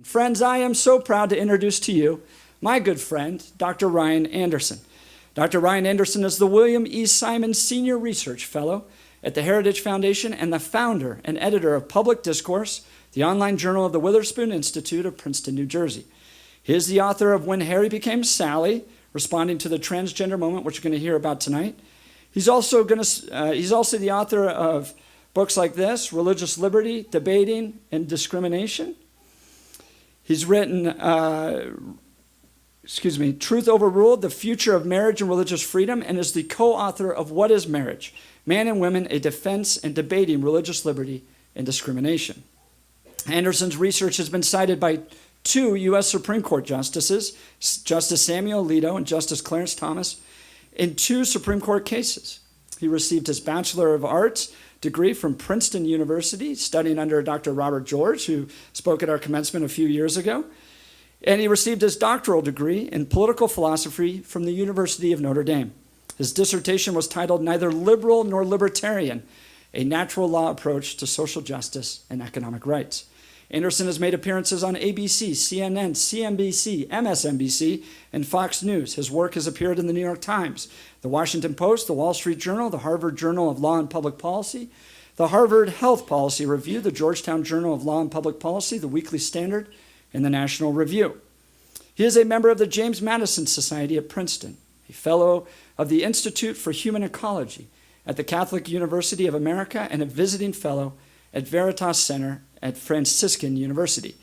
Friends, I am so proud to introduce to you my good friend, Dr. Ryan Anderson. Dr. Ryan Anderson is the William E. Simon Senior Research Fellow at the Heritage Foundation and the founder and editor of Public Discourse, the online journal of the Witherspoon Institute of Princeton, New Jersey. He is the author of When Harry Became Sally, responding to the transgender moment, which you're going to hear about tonight. He's also the author of books like this, Religious Liberty, Debating, and Discrimination. He's written, Truth Overruled, The Future of Marriage and Religious Freedom, and is the co-author of What is Marriage? Man and Women, A Defense and Debating Religious Liberty and Discrimination. Anderson's research has been cited by two U.S. Supreme Court justices, Justice Samuel Alito and Justice Clarence Thomas, in two Supreme Court cases. He received his Bachelor of Arts degree from Princeton University, studying under Dr. Robert George, who spoke at our commencement a few years ago. And he received his doctoral degree in political philosophy from the University of Notre Dame. His dissertation was titled Neither Liberal Nor Libertarian, A Natural Law Approach to Social Justice and Economic Rights. Anderson has made appearances on ABC, CNN, CNBC, MSNBC, and Fox News. His work has appeared in the New York Times, the Washington Post, the Wall Street Journal, the Harvard Journal of Law and Public Policy, the Harvard Health Policy Review, the Georgetown Journal of Law and Public Policy, the Weekly Standard, and the National Review. He is a member of the James Madison Society at Princeton, a fellow of the Institute for Human Ecology at the Catholic University of America, and a visiting fellow at Veritas Center at Franciscan University.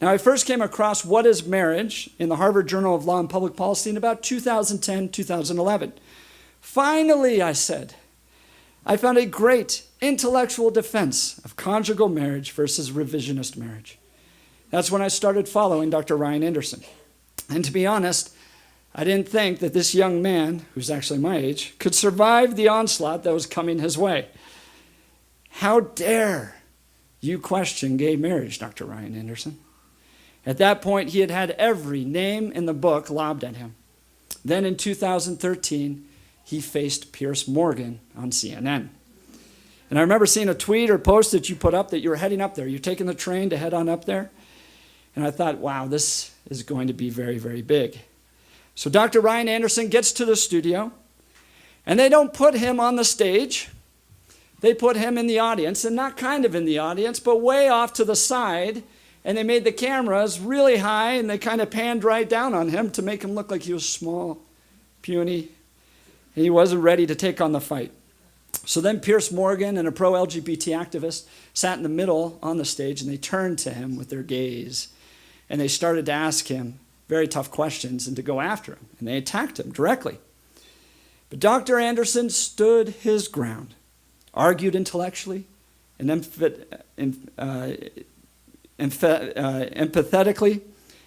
Now, I first came across What is Marriage in the Harvard Journal of Law and Public Policy in about 2010, 2011. Finally, I said, I found a great intellectual defense of conjugal marriage versus revisionist marriage. That's when I started following Dr. Ryan Anderson. And to be honest, I didn't think that this young man, who's actually my age, could survive the onslaught that was coming his way. How dare you question gay marriage, Dr. Ryan Anderson? At that point, he had had every name in the book lobbed at him. Then in 2013, he faced Piers Morgan on CNN. And I remember seeing a tweet or post that you put up that you were heading up there. You're taking the train to head on up there. And I thought, wow, this is going to be very, very big. So Dr. Ryan Anderson gets to the studio, and they don't put him on the stage. They put him in the audience, and not kind of in the audience, but way off to the side. And they made the cameras really high, and they kind of panned right down on him to make him look like he was small, puny, and he wasn't ready to take on the fight. So then Piers Morgan and a pro-LGBT activist sat in the middle on the stage, and they turned to him with their gaze. And they started to ask him very tough questions and to go after him. And they attacked him directly. But Dr. Anderson stood his ground, argued intellectually and empathetically,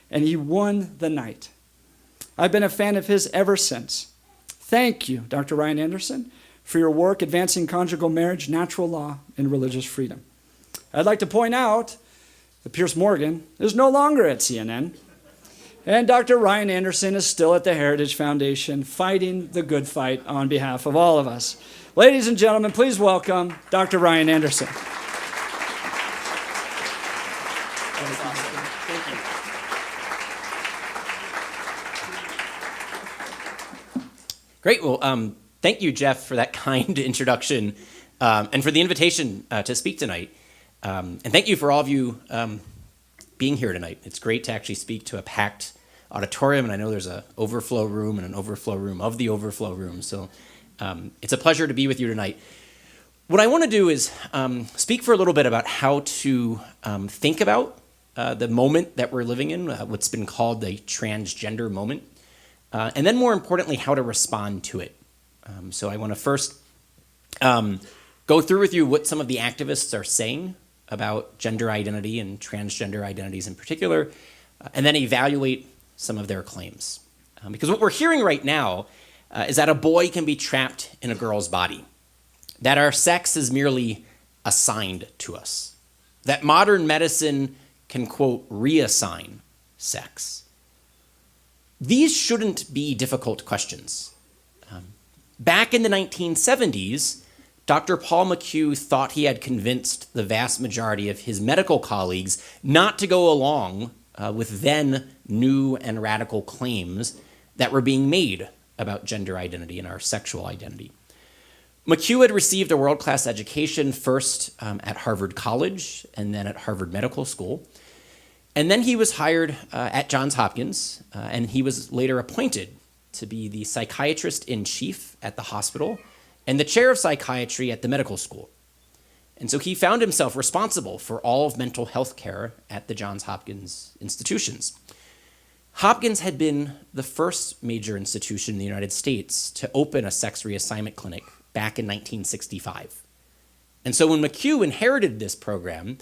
and he won the night. I've been a fan of his ever since. Thank you, Dr. Ryan Anderson, for your work advancing conjugal marriage, natural law, and religious freedom. I'd like to point out that Piers Morgan is no longer at CNN, and Dr. Ryan Anderson is still at the Heritage Foundation fighting the good fight on behalf of all of us. Ladies and gentlemen, please welcome Dr. Ryan Anderson. Thank you. Great. Well, thank you, Jeff, for that kind introduction and for the invitation to speak tonight. And thank you for all of you being here tonight. It's great to actually speak to a packed auditorium, and I know there's an overflow room and an overflow room of the overflow room. So it's a pleasure to be with you tonight. What I want to do is speak for a little bit about how to think about the moment that we're living in, what's been called the transgender moment, and then more importantly, how to respond to it. So I want to first go through with you what some of the activists are saying about gender identity and transgender identities in particular, and then evaluate some of their claims. Because what we're hearing right now is that a boy can be trapped in a girl's body, that our sex is merely assigned to us, that modern medicine can, quote, reassign sex. These shouldn't be difficult questions. Back in the 1970s, Dr. Paul McHugh thought he had convinced the vast majority of his medical colleagues not to go along with then new and radical claims that were being made about gender identity and our sexual identity. McHugh had received a world-class education first at Harvard College and then at Harvard Medical School. And then he was hired at Johns Hopkins, and he was later appointed to be the psychiatrist-in-chief at the hospital and the chair of psychiatry at the medical school. And so he found himself responsible for all of mental health care at the Johns Hopkins institutions. Hopkins had been the first major institution in the United States to open a sex reassignment clinic back in 1965. And so when McHugh inherited this program,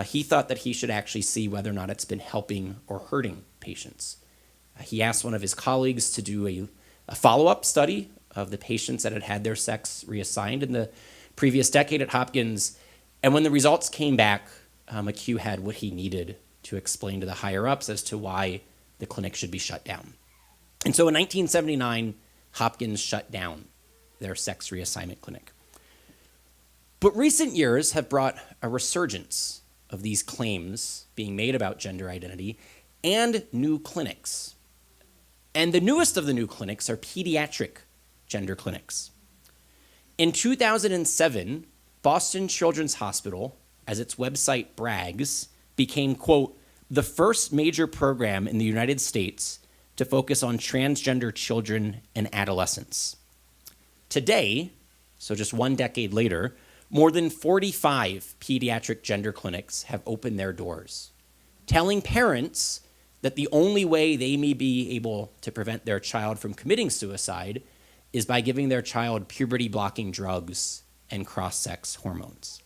he thought that he should actually see whether or not it's been helping or hurting patients. He asked one of his colleagues to do a follow-up study of the patients that had had their sex reassigned in the previous decade at Hopkins. And when the results came back, McHugh had what he needed to explain to the higher-ups as to why the clinic should be shut down. And so in 1979, Hopkins shut down their sex reassignment clinic. But recent years have brought a resurgence of these claims being made about gender identity and new clinics. And the newest of the new clinics are pediatric gender clinics. In 2007, Boston Children's Hospital, as its website brags, became, quote, the first major program in the United States to focus on transgender children and adolescents. Today, so just one decade later, more than 45 pediatric gender clinics have opened their doors, telling parents that the only way they may be able to prevent their child from committing suicide is by giving their child puberty-blocking drugs and cross-sex hormones.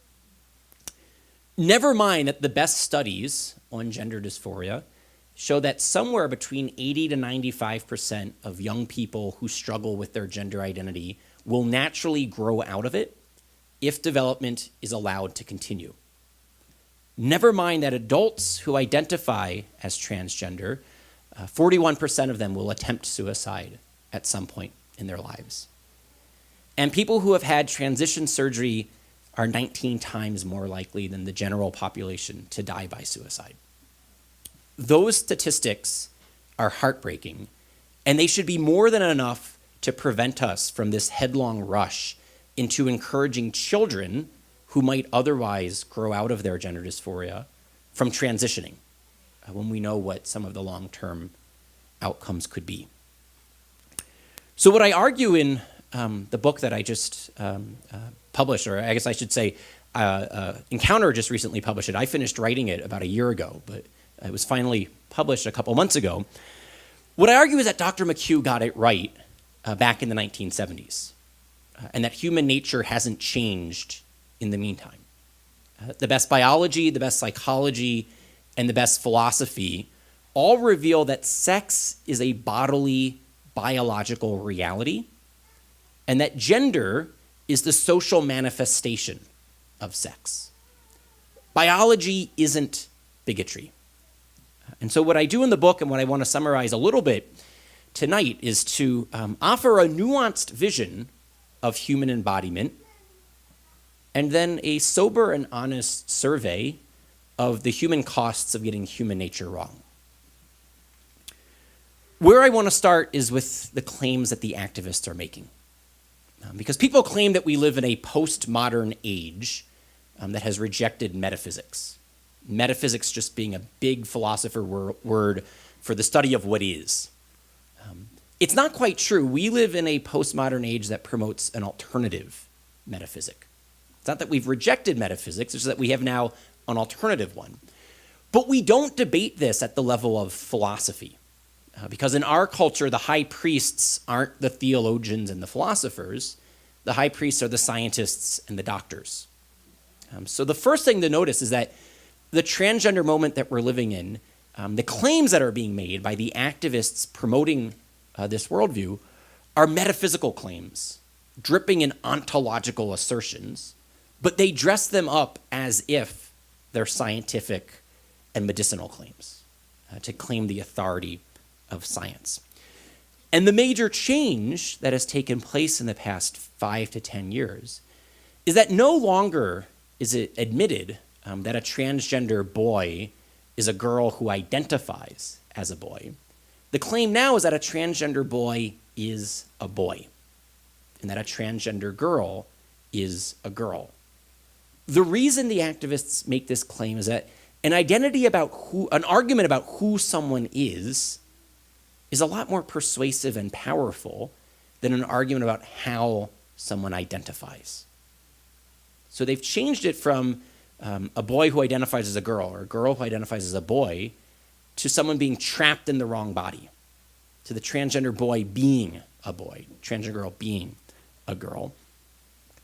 Never mind that the best studies on gender dysphoria show that somewhere between 80 to 95% of young people who struggle with their gender identity will naturally grow out of it if development is allowed to continue. Never mind that adults who identify as transgender, 41% of them will attempt suicide at some point in their lives. And people who have had transition surgery are 19 times more likely than the general population to die by suicide. Those statistics are heartbreaking, and they should be more than enough to prevent us from this headlong rush into encouraging children who might otherwise grow out of their gender dysphoria from transitioning when we know what some of the long-term outcomes could be. So what I argue in the book that I just published, or I guess I should say Encounter just recently published it. I finished writing it about a year ago, but it was finally published a couple months ago. What I argue is that Dr. McHugh got it right back in the 1970s, and that human nature hasn't changed in the meantime. The best biology, the best psychology, and the best philosophy all reveal that sex is a bodily, biological reality, and that gender is the social manifestation of sex. Biology isn't bigotry. And so what I do in the book, and what I want to summarize a little bit tonight, is to offer a nuanced vision of human embodiment, and then a sober and honest survey of the human costs of getting human nature wrong. Where I want to start is with the claims that the activists are making. Because people claim that we live in a postmodern age that has rejected metaphysics. Metaphysics just being a big philosopher word for the study of what is. It's not quite true. We live in a postmodern age that promotes an alternative metaphysic. It's not that we've rejected metaphysics, it's that we have now an alternative one. But we don't debate this at the level of philosophy. Because in our culture, the high priests aren't the theologians and the philosophers. The high priests are the scientists and the doctors. So the first thing to notice is that the transgender moment that we're living in, the claims that are being made by the activists promoting this worldview are metaphysical claims, dripping in ontological assertions, but they dress them up as if they're scientific and medicinal claims to claim the authority of science. And the major change that has taken place in the past 5 to 10 years is that no longer is it admitted that a transgender boy is a girl who identifies as a boy. The claim now is that a transgender boy is a boy, and that a transgender girl is a girl. The reason the activists make this claim is that an argument about who someone is a lot more persuasive and powerful than an argument about how someone identifies. So they've changed it from a boy who identifies as a girl or a girl who identifies as a boy to someone being trapped in the wrong body, to the transgender boy being a boy, transgender girl being a girl.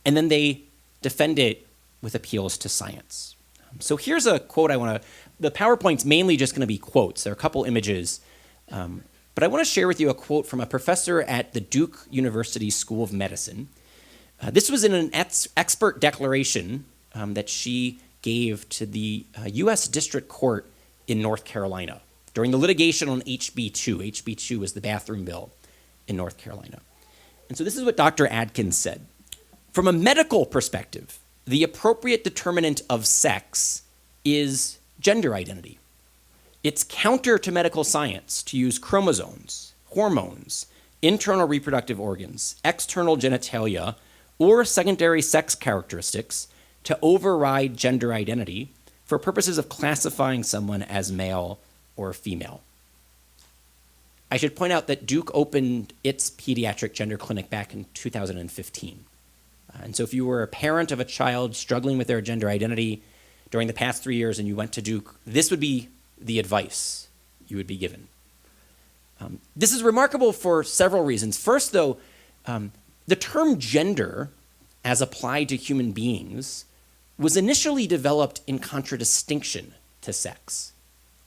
And then they defend it with appeals to science. So here's a quote the PowerPoint's mainly just going to be quotes. There are a couple images, but I want to share with you a quote from a professor at the Duke University School of Medicine. This was in an expert declaration that she gave to the U.S. District Court in North Carolina during the litigation on HB2. HB2 was the bathroom bill in North Carolina. And so this is what Dr. Adkins said. From a medical perspective, the appropriate determinant of sex is gender identity. It's counter to medical science to use chromosomes, hormones, internal reproductive organs, external genitalia, or secondary sex characteristics to override gender identity for purposes of classifying someone as male or female. I should point out that Duke opened its pediatric gender clinic back in 2015. And so if you were a parent of a child struggling with their gender identity during the past 3 years and you went to Duke, this would be the advice you would be given. This is remarkable for several reasons. First, though, the term gender, as applied to human beings, was initially developed in contradistinction to sex.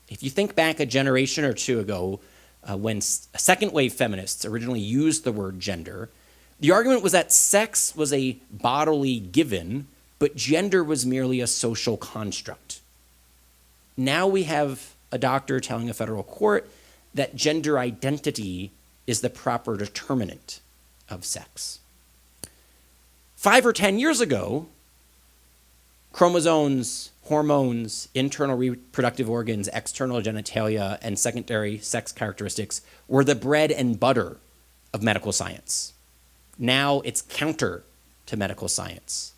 If you think back a generation or two ago, when second-wave feminists originally used the word gender, the argument was that sex was a bodily given, but gender was merely a social construct. Now we have a doctor telling a federal court that gender identity is the proper determinant of sex. 5 or 10 years ago, chromosomes, hormones, internal reproductive organs, external genitalia, and secondary sex characteristics were the bread and butter of medical science. Now it's counter to medical science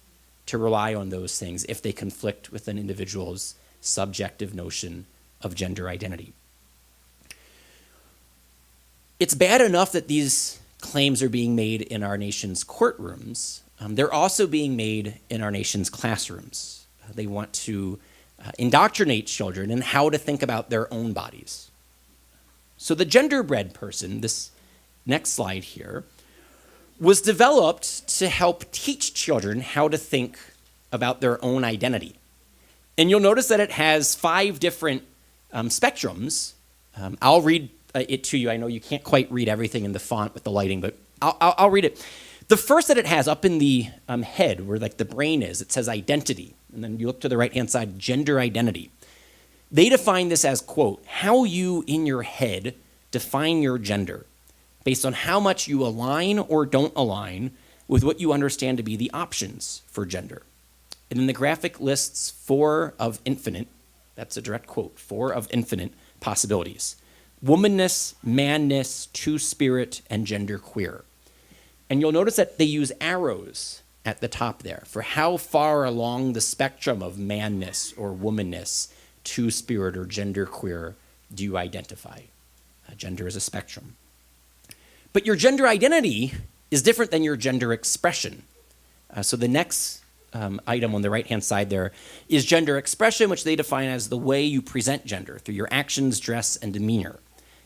to rely on those things if they conflict with an individual's subjective notion of gender identity. It's bad enough that these claims are being made in our nation's courtrooms. They're also being made in our nation's classrooms. They want to indoctrinate children in how to think about their own bodies. So the genderbread person, this next slide here, was developed to help teach children how to think about their own identity. And you'll notice that it has 5 different spectrums. I'll read it to you. I know you can't quite read everything in the font with the lighting, but I'll read it. The first that it has up in the head, where like the brain is, it says identity. And then you look to the right-hand side, gender identity. They define this as, quote, how you in your head define your gender based on how much you align or don't align with what you understand to be the options for gender. And then the graphic lists 4 of infinite, that's a direct quote, 4 of infinite possibilities. Womanness, manness, two-spirit, and genderqueer. And you'll notice that they use arrows at the top there for how far along the spectrum of manness or womanness, two-spirit, or genderqueer do you identify. Gender is a spectrum. But your gender identity is different than your gender expression. So the next item on the right-hand side there is gender expression, which they define as the way you present gender through your actions, dress, and demeanor.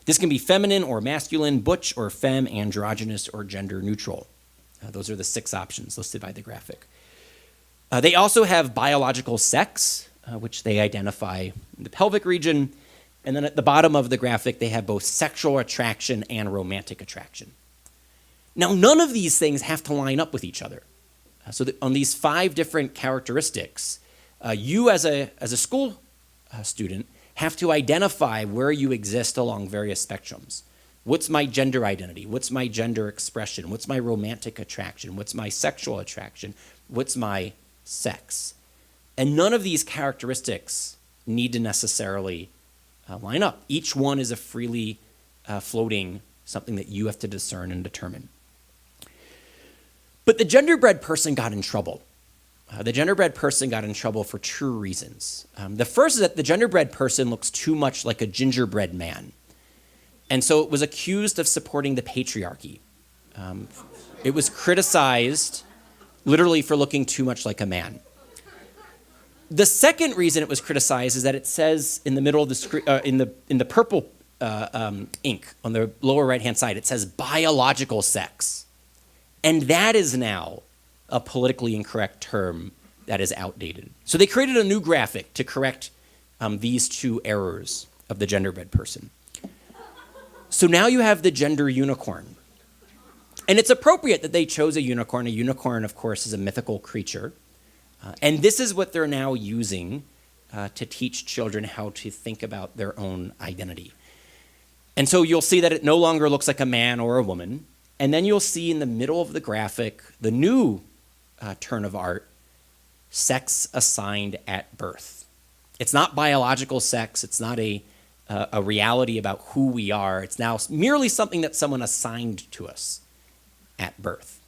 This can be feminine or masculine, butch or femme, androgynous, or gender neutral. Those are the 6 options listed by the graphic. They also have biological sex, which they identify in the pelvic region. And then at the bottom of the graphic, they have both sexual attraction and romantic attraction. Now, none of these things have to line up with each other. So that on these 5 different characteristics, you as a school student have to identify where you exist along various spectrums. What's my gender identity? What's my gender expression? What's my romantic attraction? What's my sexual attraction? What's my sex? And none of these characteristics need to necessarily line up. Each one is a freely floating something that you have to discern and determine. But the genderbread person got in trouble. The genderbread person got in trouble for two reasons. The first is that the genderbread person looks too much like a gingerbread man. And so it was accused of supporting the patriarchy. It was criticized literally for looking too much like a man. The second reason it was criticized is that it says in the middle of the screen, in the purple ink on the lower right-hand side, it says biological sex. And that is now a politically incorrect term that is outdated. So they created a new graphic to correct these two errors of the genderbread person. So now you have the gender unicorn. And it's appropriate that they chose a unicorn. A unicorn, of course, is a mythical creature. And this is what they're now using to teach children how to think about their own identity. And so you'll see that it no longer looks like a man or a woman. And then you'll see in the middle of the graphic, the new turn of art, sex assigned at birth. It's not biological sex. It's not a reality about who we are. It's now merely something that someone assigned to us at birth.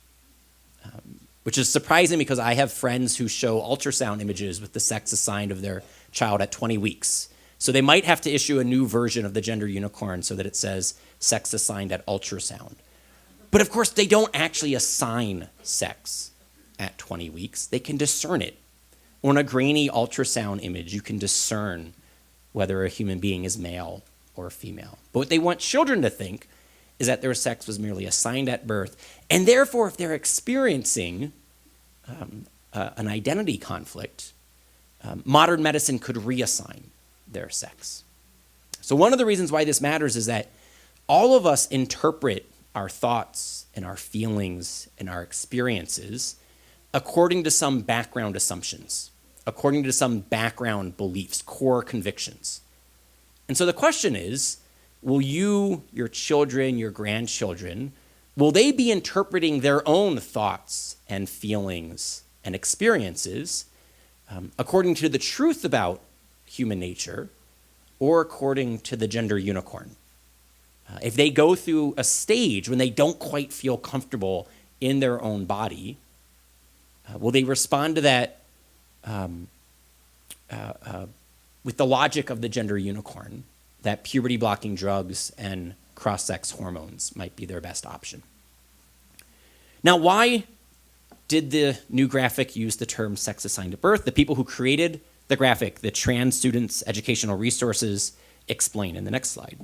Which is surprising because I have friends who show ultrasound images with the sex assigned of their child at 20 weeks. So they might have to issue a new version of the gender unicorn so that it says sex assigned at ultrasound. But of course, they don't actually assign sex at 20 weeks. They can discern it. On a grainy ultrasound image, you can discern whether a human being is male or female. But what they want children to think is that their sex was merely assigned at birth. And therefore, if they're experiencing an identity conflict, modern medicine could reassign their sex. So one of the reasons why this matters is that all of us interpret our thoughts and our feelings and our experiences according to some background assumptions, according to some background beliefs, core convictions. And so the question is, will you, your children, your grandchildren, will they be interpreting their own thoughts and feelings and experiences according to the truth about human nature or according to the gender unicorn? If they go through a stage when they don't quite feel comfortable in their own body, will they respond to that with the logic of the gender unicorn, that puberty-blocking drugs and cross-sex hormones might be their best option? Now, why did the new graphic use the term sex assigned at birth? The people who created the graphic, the Trans Students Educational Resources, explain in the next slide.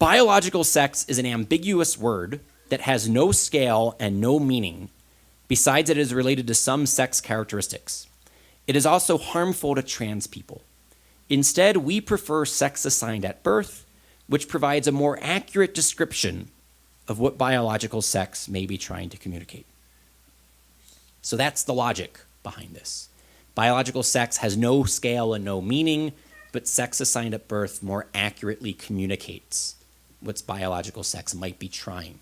Biological sex is an ambiguous word that has no scale and no meaning, besides it is related to some sex characteristics. It is also harmful to trans people. Instead, we prefer sex assigned at birth, which provides a more accurate description of what biological sex may be trying to communicate. So that's the logic behind this. Biological sex has no scale and no meaning, but sex assigned at birth more accurately communicates what biological sex might be trying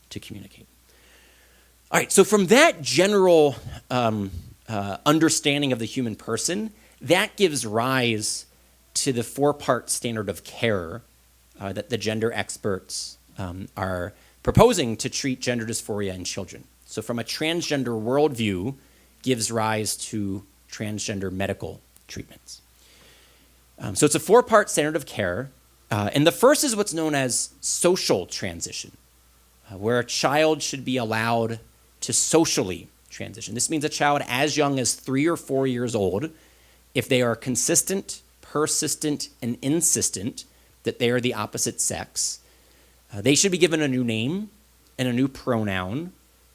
to communicate. All right, so from that general understanding of the human person, that gives rise to the four-part standard of care that the gender experts are proposing to treat gender dysphoria in children. So from a transgender worldview, gives rise to transgender medical treatments. So it's a four-part standard of care. And the first is what's known as social transition, where a child should be allowed to socially transition. This means a child as young as 3 or 4 years old, if they are consistent, persistent, and insistent that they are the opposite sex, they should be given a new name and a new pronoun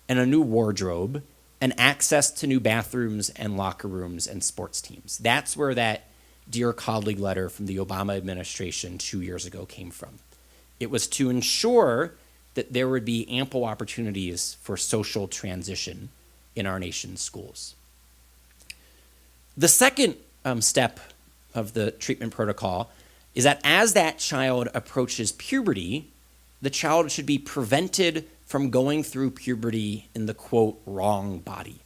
and a new wardrobe and access to new bathrooms and locker rooms and sports teams. That's where that Dear Colleague letter from the Obama administration 2 years ago came from. It was to ensure that there would be ample opportunities for social transition in our nation's schools. The second step of the treatment protocol is that as that child approaches puberty, the child should be prevented from going through puberty in the, quote, wrong body.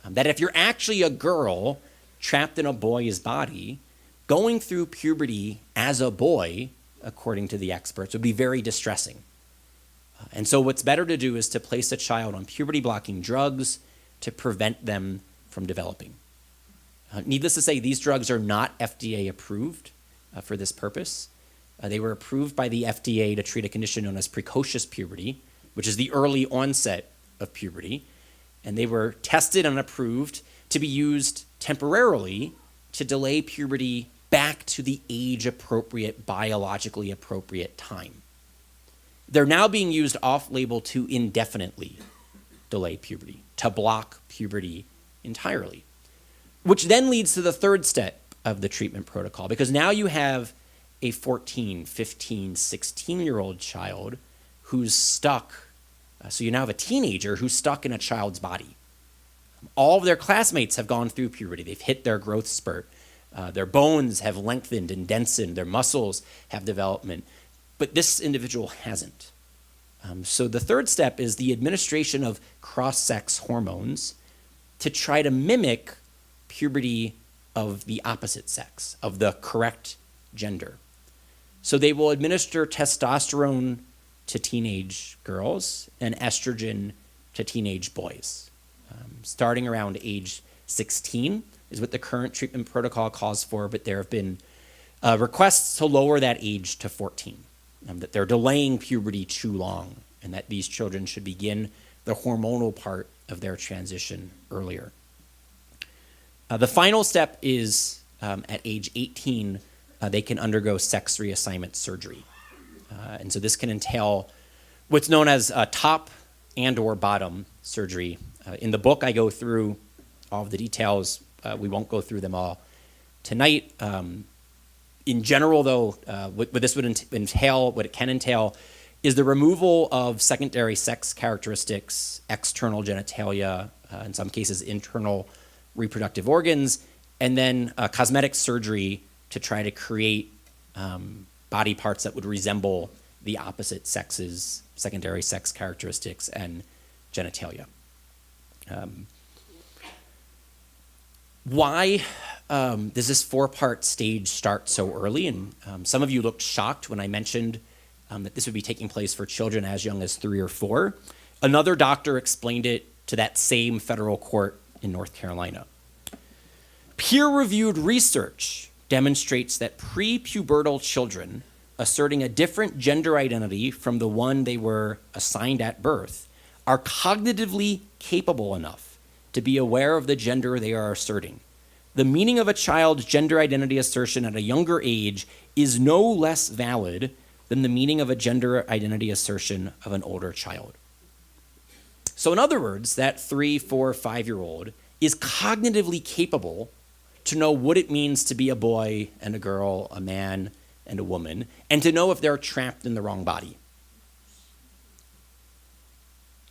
That if you're actually a girl trapped in a boy's body, going through puberty as a boy, according to the experts, would be very distressing. And so what's better to do is to place a child on puberty-blocking drugs to prevent them from developing. Needless to say, these drugs are not FDA approved for this purpose. They were approved by the FDA to treat a condition known as precocious puberty, which is the early onset of puberty. And they were tested and approved to be used temporarily to delay puberty back to the age-appropriate, biologically appropriate time. They're now being used off-label to indefinitely delay puberty, to block puberty entirely, which then leads to the third step of the treatment protocol, because now you have a 14, 15, 16-year-old child who's stuck. So you now have a teenager who's stuck in a child's body. All of their classmates have gone through puberty. They've hit their growth spurt. Their bones have lengthened and densened. Their muscles have development. But this individual hasn't. So the third step is the administration of cross-sex hormones to try to mimic puberty of the opposite sex, of the correct gender. So they will administer testosterone to teenage girls and estrogen to teenage boys. Starting around age 16 is what the current treatment protocol calls for, but there have been requests to lower that age to 14, that they're delaying puberty too long, and that these children should begin the hormonal part of their transition earlier. The final step is at age 18, they can undergo sex reassignment surgery. And so this can entail what's known as top and or bottom surgery. In the book, I go through all of the details. We won't go through them all tonight. In general, though, what this would entail, what it can entail, is the removal of secondary sex characteristics, external genitalia, in some cases internal reproductive organs, and then cosmetic surgery to try to create body parts that would resemble the opposite sex's secondary sex characteristics and genitalia. Why does this four-part stage start so early? And some of you looked shocked when I mentioned that this would be taking place for children as young as 3 or 4. Another doctor explained it to that same federal court in North Carolina. Peer-reviewed research demonstrates that prepubertal children asserting a different gender identity from the one they were assigned at birth are cognitively capable enough to be aware of the gender they are asserting. The meaning of a child's gender identity assertion at a younger age is no less valid than the meaning of a gender identity assertion of an older child. So in other words, that 3, 4, 5-year-old is cognitively capable to know what it means to be a boy and a girl, a man and a woman, and to know if they're trapped in the wrong body.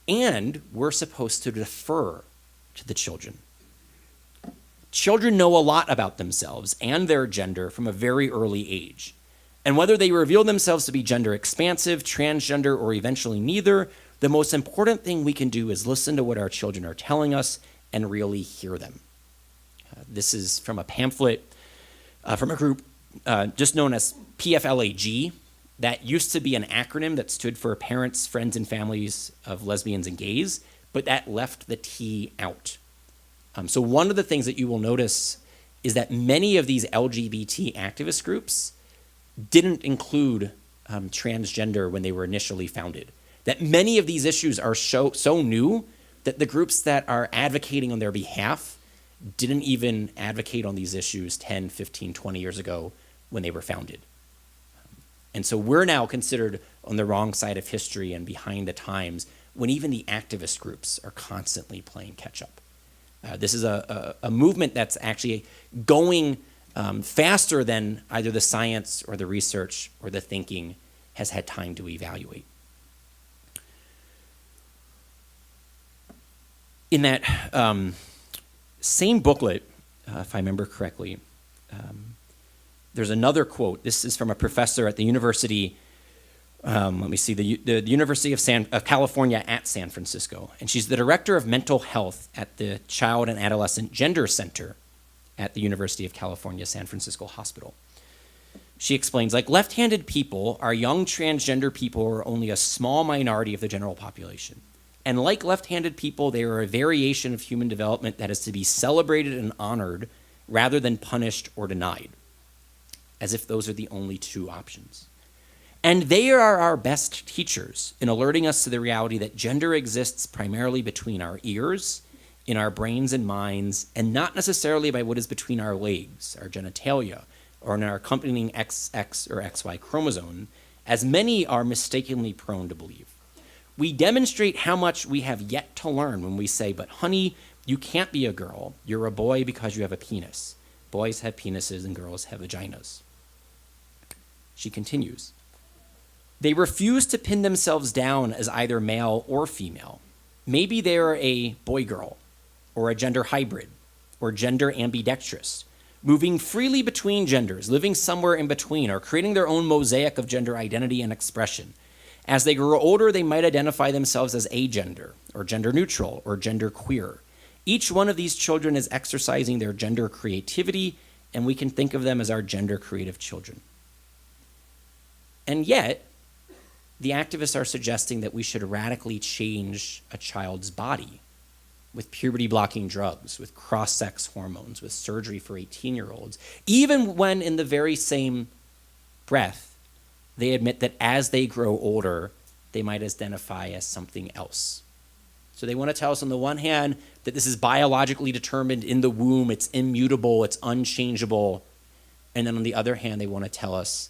And we're supposed to defer to the children. Children know a lot about themselves and their gender from a very early age. And whether they reveal themselves to be gender expansive, transgender, or eventually neither, the most important thing we can do is listen to what our children are telling us and really hear them. This is from a pamphlet from a group just known as PFLAG. That used to be an acronym that stood for Parents, Friends, and Families of Lesbians and Gays, but that left the T out. So one of the things that you will notice is that many of these LGBT activist groups didn't include transgender when they were initially founded. That many of these issues are so new that the groups that are advocating on their behalf didn't even advocate on these issues 10, 15, 20 years ago when they were founded. And so we're now considered on the wrong side of history and behind the times when even the activist groups are constantly playing catch up. This is a movement that's actually going faster than either the science or the research or the thinking has had time to evaluate. In that same booklet, if I remember correctly, there's another quote. This is from a professor at the University, the University of California at San Francisco. And she's the director of mental health at the Child and Adolescent Gender Center at the University of California, San Francisco Hospital. She explains, like left-handed people, our young transgender people are only a small minority of the general population. And like left-handed people, they are a variation of human development that is to be celebrated and honored rather than punished or denied, as if those are the only two options. And they are our best teachers in alerting us to the reality that gender exists primarily between our ears, in our brains and minds, and not necessarily by what is between our legs, our genitalia, or in our accompanying XX or XY chromosome, as many are mistakenly prone to believe. We demonstrate how much we have yet to learn when we say, but honey, you can't be a girl. You're a boy because you have a penis. Boys have penises and girls have vaginas. She continues. They refuse to pin themselves down as either male or female. Maybe they're a boy-girl, or a gender hybrid, or gender ambidextrous, moving freely between genders, living somewhere in between, or creating their own mosaic of gender identity and expression. As they grow older, they might identify themselves as agender, or gender neutral, or gender queer. Each one of these children is exercising their gender creativity, and we can think of them as our gender creative children. And yet, the activists are suggesting that we should radically change a child's body with puberty-blocking drugs, with cross-sex hormones, with surgery for 18-year-olds, even when in the very same breath, they admit that as they grow older, they might identify as something else. So they want to tell us on the one hand that this is biologically determined in the womb, it's immutable, it's unchangeable. And then on the other hand, they want to tell us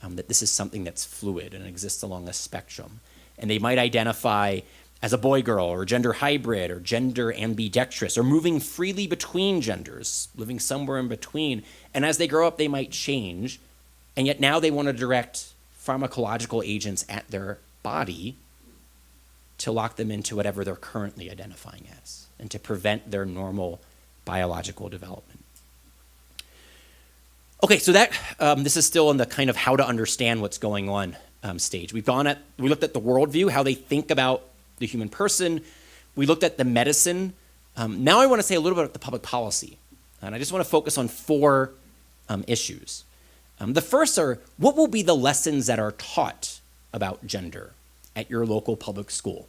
that this is something that's fluid and exists along a spectrum. And they might identify as a boy-girl or gender hybrid or gender ambidextrous or moving freely between genders, living somewhere in between. And as they grow up, they might change. And yet now they want to direct pharmacological agents at their body to lock them into whatever they're currently identifying as and to prevent their normal biological development. Okay, so that this is still in the kind of how to understand what's going on stage. We looked at the worldview, how they think about the human person. We looked at the medicine. Now I want to say a little bit about the public policy. And I just want to focus on 4 issues. The first are, what will be the lessons that are taught about gender at your local public school?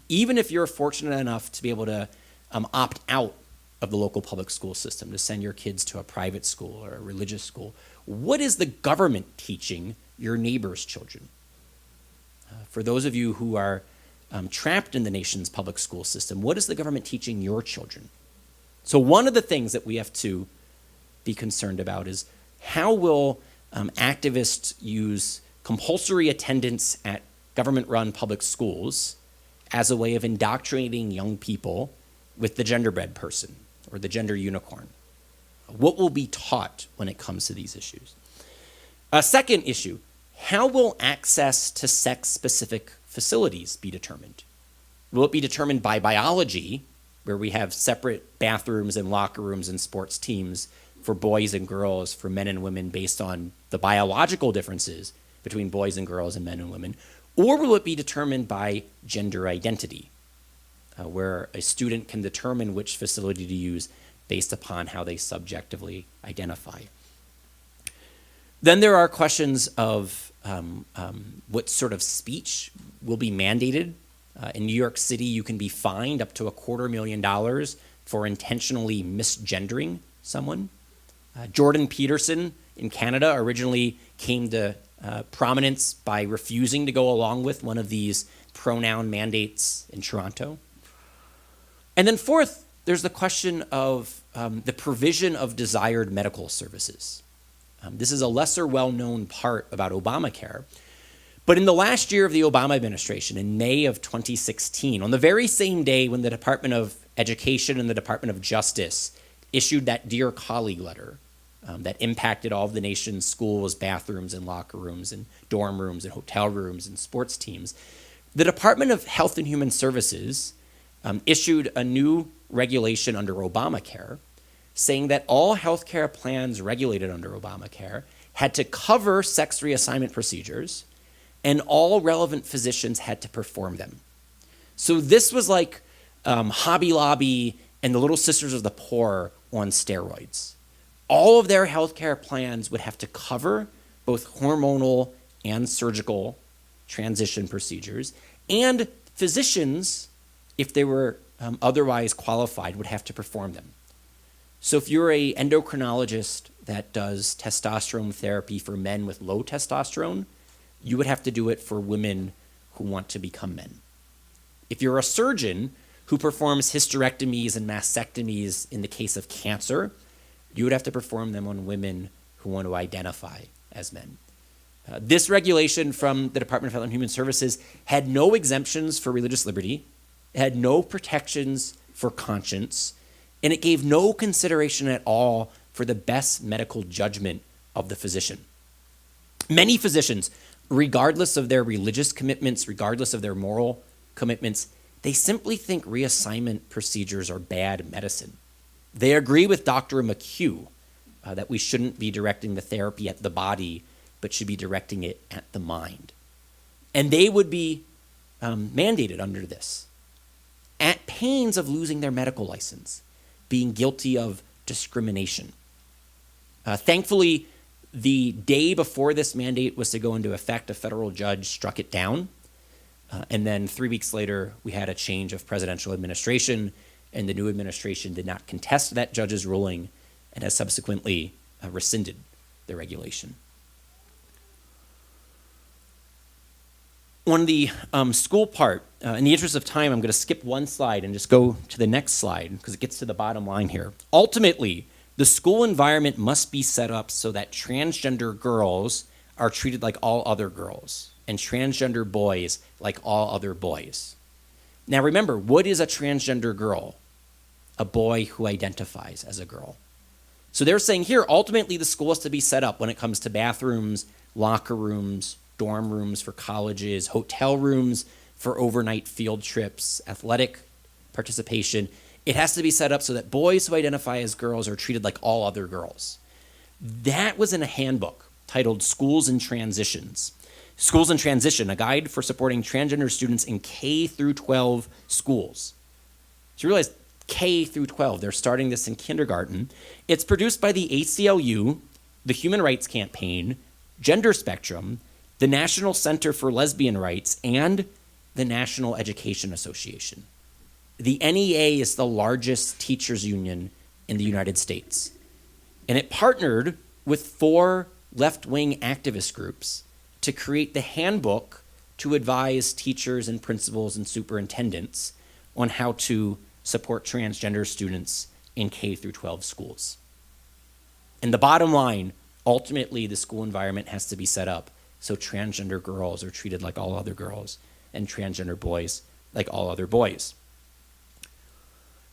Even if you're fortunate enough to be able to opt out of the local public school system, to send your kids to a private school or a religious school, what is the government teaching your neighbor's children? For those of you who are trapped in the nation's public school system, what is the government teaching your children? So one of the things that we have to be concerned about is how will activists use compulsory attendance at government-run public schools as a way of indoctrinating young people with the genderbread person or the gender unicorn? What will be taught when it comes to these issues? A second issue, how will access to sex-specific facilities be determined? Will it be determined by biology, where we have separate bathrooms and locker rooms and sports teams for boys and girls, for men and women, based on the biological differences between boys and girls and men and women? Or will it be determined by gender identity, where a student can determine which facility to use based upon how they subjectively identify? Then there are questions of what sort of speech will be mandated. In New York City, you can be fined up to $250,000 for intentionally misgendering someone. Jordan Peterson in Canada originally came to prominence by refusing to go along with one of these pronoun mandates in Toronto. And then fourth, there's the question of the provision of desired medical services. This is a lesser well-known part about Obamacare. But in the last year of the Obama administration, in May of 2016, on the very same day when the Department of Education and the Department of Justice issued that Dear Colleague letter that impacted all of the nation's schools, bathrooms, and locker rooms, and dorm rooms, and hotel rooms, and sports teams, the Department of Health and Human Services issued a new regulation under Obamacare saying that all healthcare plans regulated under Obamacare had to cover sex reassignment procedures, and all relevant physicians had to perform them. So this was like Hobby Lobby and the Little Sisters of the Poor on steroids. All of their healthcare plans would have to cover both hormonal and surgical transition procedures, and physicians, if they were otherwise qualified, would have to perform them. So if you're an endocrinologist that does testosterone therapy for men with low testosterone, you would have to do it for women who want to become men. If you're a surgeon who performs hysterectomies and mastectomies in the case of cancer, you would have to perform them on women who want to identify as men. This regulation from the Department of Health and Human Services had no exemptions for religious liberty, it had no protections for conscience, and it gave no consideration at all for the best medical judgment of the physician. Many physicians, regardless of their religious commitments, regardless of their moral commitments, they simply think reassignment procedures are bad medicine. They agree with Dr. McHugh that we shouldn't be directing the therapy at the body, but should be directing it at the mind. And they would be mandated under this, at pains of losing their medical license, being guilty of discrimination. Thankfully, the day before this mandate was to go into effect, a federal judge struck it down. And then 3 weeks later, we had a change of presidential administration, and the new administration did not contest that judge's ruling and has subsequently rescinded the regulation. On the school part, in the interest of time, I'm going to skip one slide and just go to the next slide because it gets to the bottom line here. Ultimately, the school environment must be set up so that transgender girls are treated like all other girls and transgender boys like all other boys. Now remember, what is a transgender girl? A boy who identifies as a girl. So they're saying here, ultimately the school has to be set up when it comes to bathrooms, locker rooms, dorm rooms for colleges, hotel rooms for overnight field trips, athletic participation. It has to be set up so that boys who identify as girls are treated like all other girls. That was in a handbook titled Schools in Transitions. Schools in Transition, a guide for supporting transgender students in K through 12 schools. So you realize K through 12, they're starting this in kindergarten. It's produced by the ACLU, the Human Rights Campaign, Gender Spectrum, the National Center for Lesbian Rights, and the National Education Association. The NEA is the largest teachers union in the United States. And it partnered with 4 left-wing activist groups to create the handbook to advise teachers and principals and superintendents on how to support transgender students in K through 12 schools. And the bottom line, ultimately the school environment has to be set up so transgender girls are treated like all other girls and transgender boys like all other boys.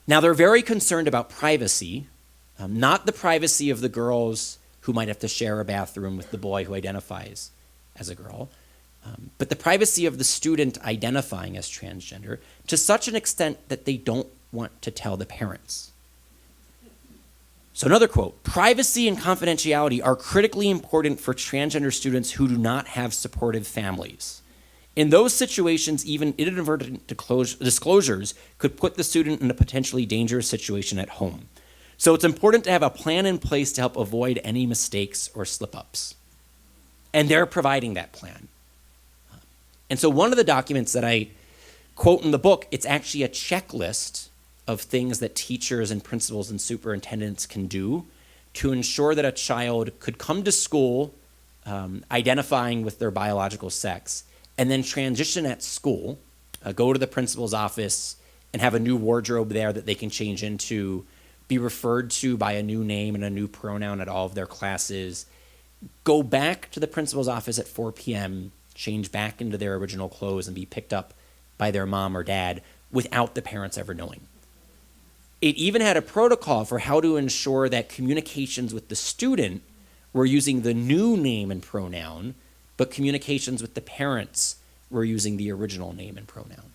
Now they're very concerned about privacy, not the privacy of the girls who might have to share a bathroom with the boy who identifies as a girl, but the privacy of the student identifying as transgender to such an extent that they don't want to tell the parents. So another quote, privacy and confidentiality are critically important for transgender students who do not have supportive families. In those situations, even inadvertent disclosures could put the student in a potentially dangerous situation at home. So it's important to have a plan in place to help avoid any mistakes or slip-ups. And they're providing that plan. And so one of the documents that I quote in the book, it's actually a checklist of things that teachers and principals and superintendents can do to ensure that a child could come to school identifying with their biological sex and then transition at school, go to the principal's office and have a new wardrobe there that they can change into, be referred to by a new name and a new pronoun at all of their classes, go back to the principal's office at 4 p.m., change back into their original clothes and be picked up by their mom or dad without the parents ever knowing. It even had a protocol for how to ensure that communications with the student were using the new name and pronoun, but communications with the parents were using the original name and pronoun.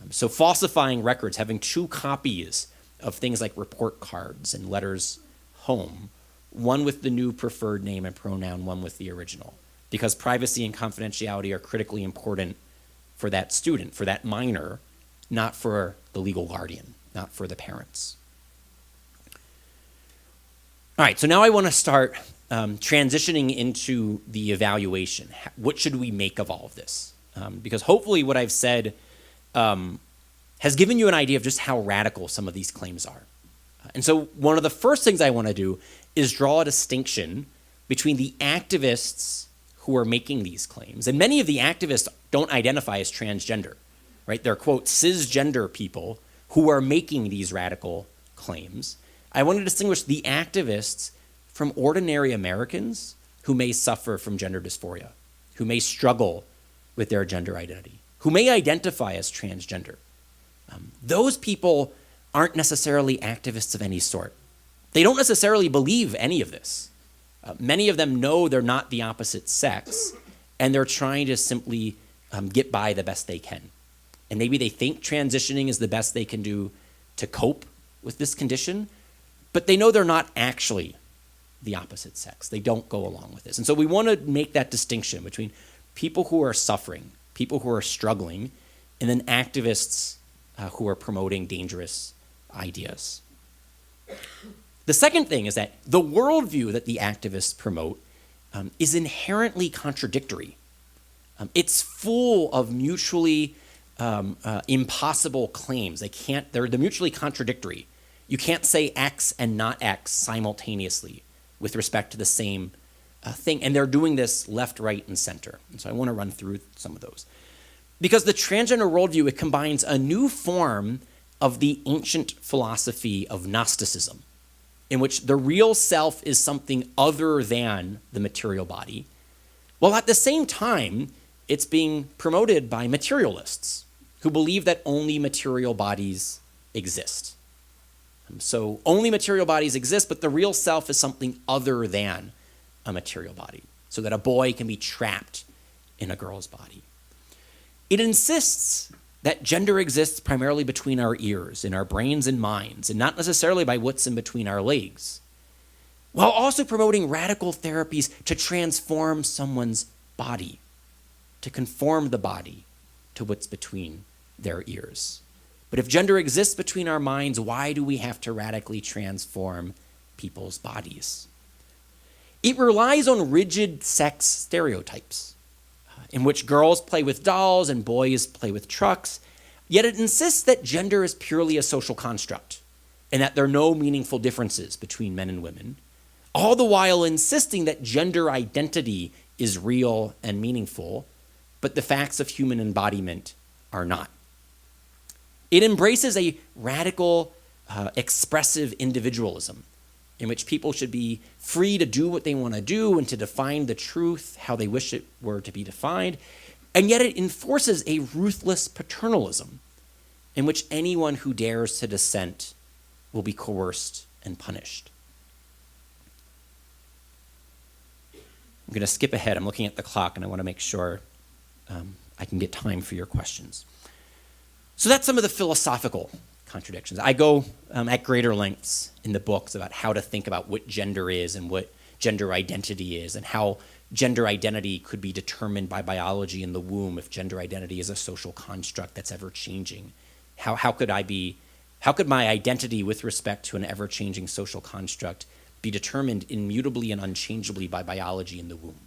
So falsifying records, having 2 copies of things like report cards and letters home, one with the new preferred name and pronoun, one with the original, because privacy and confidentiality are critically important for that student, for that minor, not for the legal guardian, not for the parents. All right, so now I want to start transitioning into the evaluation. What should we make of all of this? Because hopefully what I've said has given you an idea of just how radical some of these claims are. And so one of the first things I want to do is draw a distinction between the activists who are making these claims. And many of the activists don't identify as transgender, right? They're, quote, cisgender people who are making these radical claims. I want to distinguish the activists from ordinary Americans who may suffer from gender dysphoria, who may struggle with their gender identity, who may identify as transgender. Those people aren't necessarily activists of any sort. They don't necessarily believe any of this. Many of them know they're not the opposite sex, and they're trying to simply get by the best they can. And maybe they think transitioning is the best they can do to cope with this condition, but they know they're not actually the opposite sex. They don't go along with this. And so we want to make that distinction between people who are suffering, people who are struggling, and then activists who are promoting dangerous ideas. The second thing is that the worldview that the activists promote is inherently contradictory. It's full of mutually impossible claims. They're mutually contradictory. You can't say X and not X simultaneously with respect to the same thing. And they're doing this left, right, and center. And so I want to run through some of those. Because the transgender worldview, it combines a new form of the ancient philosophy of Gnosticism, in which the real self is something other than the material body, while at the same time, it's being promoted by materialists who believe that only material bodies exist. So only material bodies exist, but the real self is something other than a material body, so that a boy can be trapped in a girl's body. It insists that gender exists primarily between our ears, in our brains and minds, and not necessarily by what's in between our legs, while also promoting radical therapies to transform someone's body, to conform the body to what's between their ears. But if gender exists between our minds, why do we have to radically transform people's bodies? It relies on rigid sex stereotypes, in which girls play with dolls and boys play with trucks, yet it insists that gender is purely a social construct and that there are no meaningful differences between men and women, all the while insisting that gender identity is real and meaningful, but the facts of human embodiment are not. It embraces a radical, expressive individualism in which people should be free to do what they want to do and to define the truth how they wish it were to be defined, and yet it enforces a ruthless paternalism in which anyone who dares to dissent will be coerced and punished. I'm going to skip ahead. I'm looking at the clock, and I want to make sure I can get time for your questions. So that's some of the philosophical contradictions. I go at greater lengths in the books about how to think about what gender is and what gender identity is, and how gender identity could be determined by biology in the womb if gender identity is a social construct that's ever changing. How could my identity with respect to an ever-changing social construct be determined immutably and unchangeably by biology in the womb?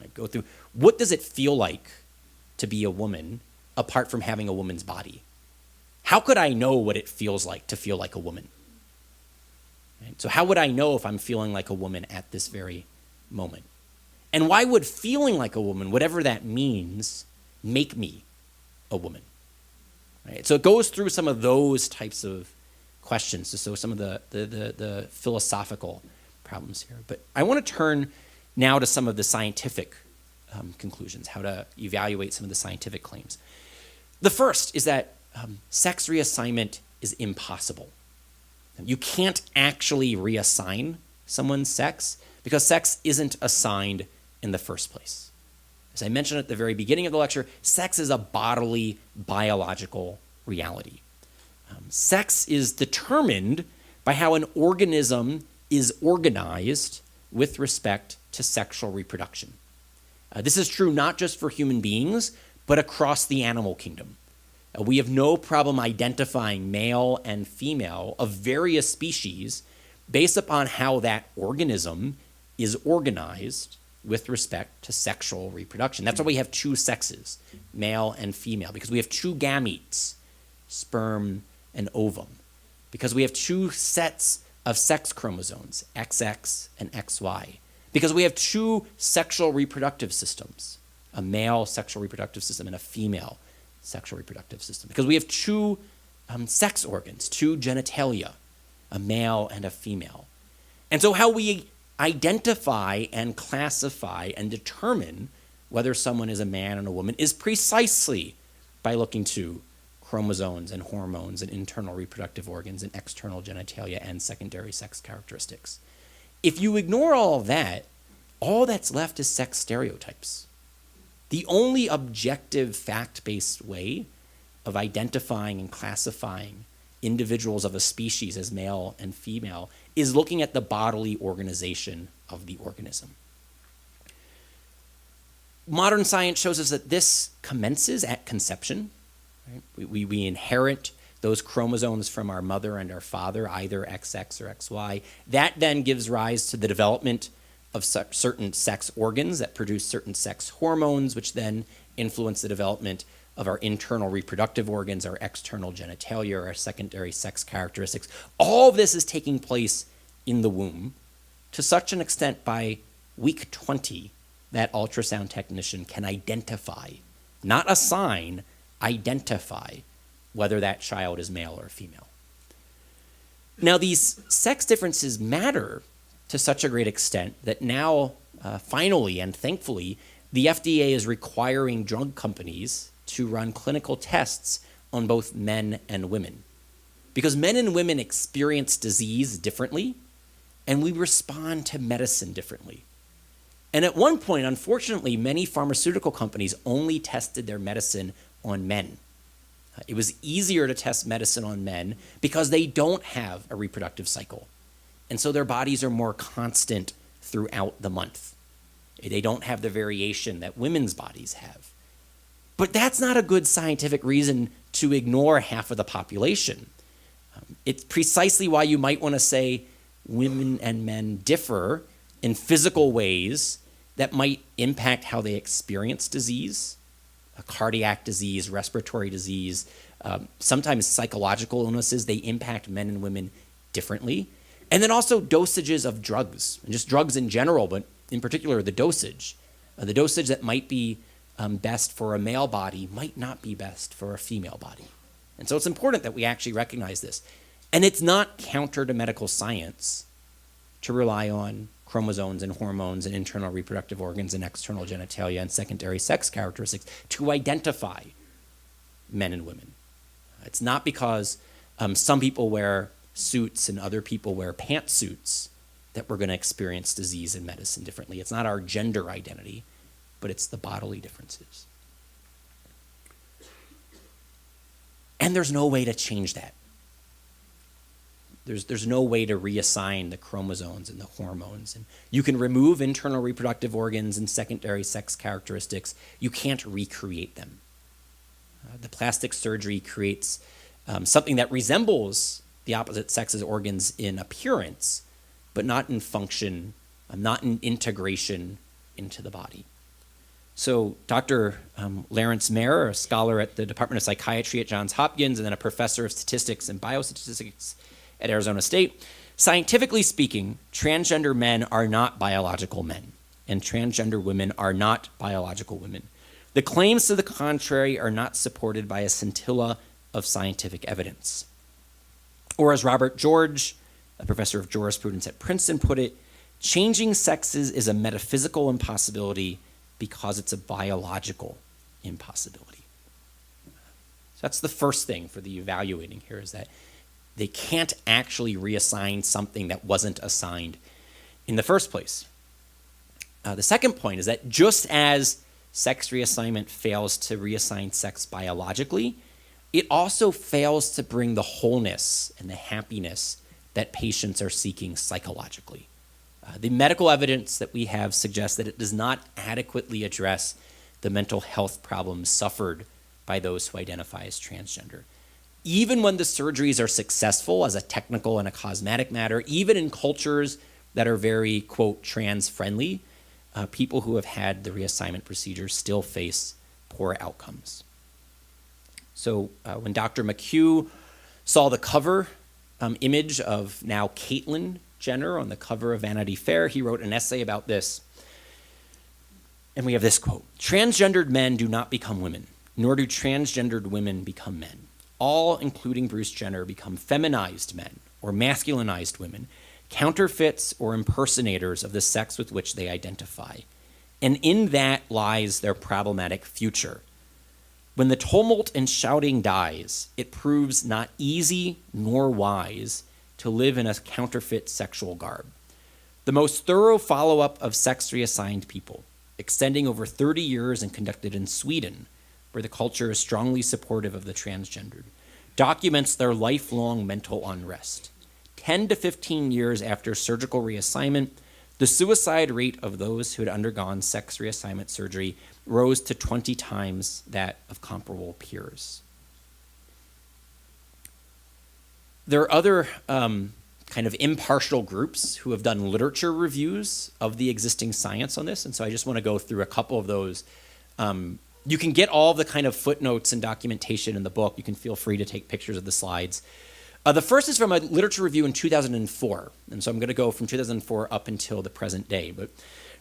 I go through, what does it feel like to be a woman apart from having a woman's body? How could I know what it feels like to feel like a woman? Right? So how would I know if I'm feeling like a woman at this very moment? And why would feeling like a woman, whatever that means, make me a woman? Right? So it goes through some of those types of questions, so some of the philosophical problems here. But I want to turn now to some of the scientific conclusions, how to evaluate some of the scientific claims. The first is that sex reassignment is impossible. You can't actually reassign someone's sex because sex isn't assigned in the first place. As I mentioned at the very beginning of the lecture, sex is a bodily, biological reality. Sex is determined by how an organism is organized with respect to sexual reproduction. This is true not just for human beings, but across the animal kingdom. We have no problem identifying male and female of various species based upon how that organism is organized with respect to sexual reproduction. That's why we have two sexes, male and female, because we have two gametes, sperm and ovum, because we have two sets of sex chromosomes, XX and XY, because we have two sexual reproductive systems, a male sexual reproductive system and a female sexual reproductive system, because we have two sex organs, two genitalia, a male and a female. And so how we identify and classify and determine whether someone is a man and a woman is precisely by looking to chromosomes and hormones and internal reproductive organs and external genitalia and secondary sex characteristics. If you ignore all of that, all that's left is sex stereotypes. The only objective fact-based way of identifying and classifying individuals of a species as male and female is looking at the bodily organization of the organism. Modern science shows us that this commences at conception. Right? We inherit those chromosomes from our mother and our father, either XX or XY. That then gives rise to the development of certain sex organs that produce certain sex hormones, which then influence the development of our internal reproductive organs, our external genitalia, our secondary sex characteristics. All of this is taking place in the womb to such an extent by week 20 that ultrasound technician can identify, not assign, identify whether that child is male or female. Now, these sex differences matter to such a great extent that now, finally and thankfully, the FDA is requiring drug companies to run clinical tests on both men and women. Because men and women experience disease differently, and we respond to medicine differently. And at one point, unfortunately, many pharmaceutical companies only tested their medicine on men. It was easier to test medicine on men because they don't have a reproductive cycle. And so their bodies are more constant throughout the month. They don't have the variation that women's bodies have. But that's not a good scientific reason to ignore half of the population. It's precisely why you might want to say women and men differ in physical ways that might impact how they experience disease, a cardiac disease, respiratory disease, sometimes psychological illnesses. They impact men and women differently. And then also dosages of drugs, and just drugs in general, but in particular the dosage. The dosage that might be best for a male body might not be best for a female body. And so it's important that we actually recognize this. And it's not counter to medical science to rely on chromosomes and hormones and internal reproductive organs and external genitalia and secondary sex characteristics to identify men and women. It's not because some people wear suits and other people wear pantsuits that we're going to experience disease in medicine differently. It's not our gender identity, but it's the bodily differences. And there's no way to change that. There's no way to reassign the chromosomes and the hormones. And you can remove internal reproductive organs and secondary sex characteristics. You can't recreate them. The plastic surgery creates something that resembles the opposite sex's organs in appearance, but not in function, not in integration into the body. So Dr. Lawrence Mayer, a scholar at the Department of Psychiatry at Johns Hopkins and then a professor of statistics and biostatistics at Arizona State, scientifically speaking, transgender men are not biological men, and transgender women are not biological women. The claims to the contrary are not supported by a scintilla of scientific evidence. Or as Robert George, a professor of jurisprudence at Princeton, put it, changing sexes is a metaphysical impossibility because it's a biological impossibility. So that's the first thing for the evaluating here, is that they can't actually reassign something that wasn't assigned in the first place. The second point is that just as sex reassignment fails to reassign sex biologically, it also fails to bring the wholeness and the happiness that patients are seeking psychologically. The medical evidence that we have suggests that it does not adequately address the mental health problems suffered by those who identify as transgender. even when the surgeries are successful as a technical and a cosmetic matter, even in cultures that are very, quote, trans-friendly, people who have had the reassignment procedures still face poor outcomes. So when Dr. McHugh saw the cover image of now Caitlyn Jenner on the cover of Vanity Fair, he wrote an essay about this. And we have this quote: "Transgendered men do not become women, nor do transgendered women become men. All, including Bruce Jenner, become feminized men or masculinized women, counterfeits or impersonators of the sex with which they identify. And in that lies their problematic future. When the tumult and shouting dies, it proves not easy nor wise to live in a counterfeit sexual garb. The most thorough follow-up of sex reassigned people, extending over 30 years and conducted in Sweden, where the culture is strongly supportive of the transgendered, documents their lifelong mental unrest. 10 to 15 years after surgical reassignment, the suicide rate of those who had undergone sex reassignment surgery rose to 20 times that of comparable peers." There are other kind of impartial groups who have done literature reviews of the existing science on this, and so I just want to go through a couple of those. You can get all the kind of footnotes and documentation in the book. You can feel free to take pictures of the slides. The first is from a literature review in 2004, and so I'm going to go from 2004 up until the present day. But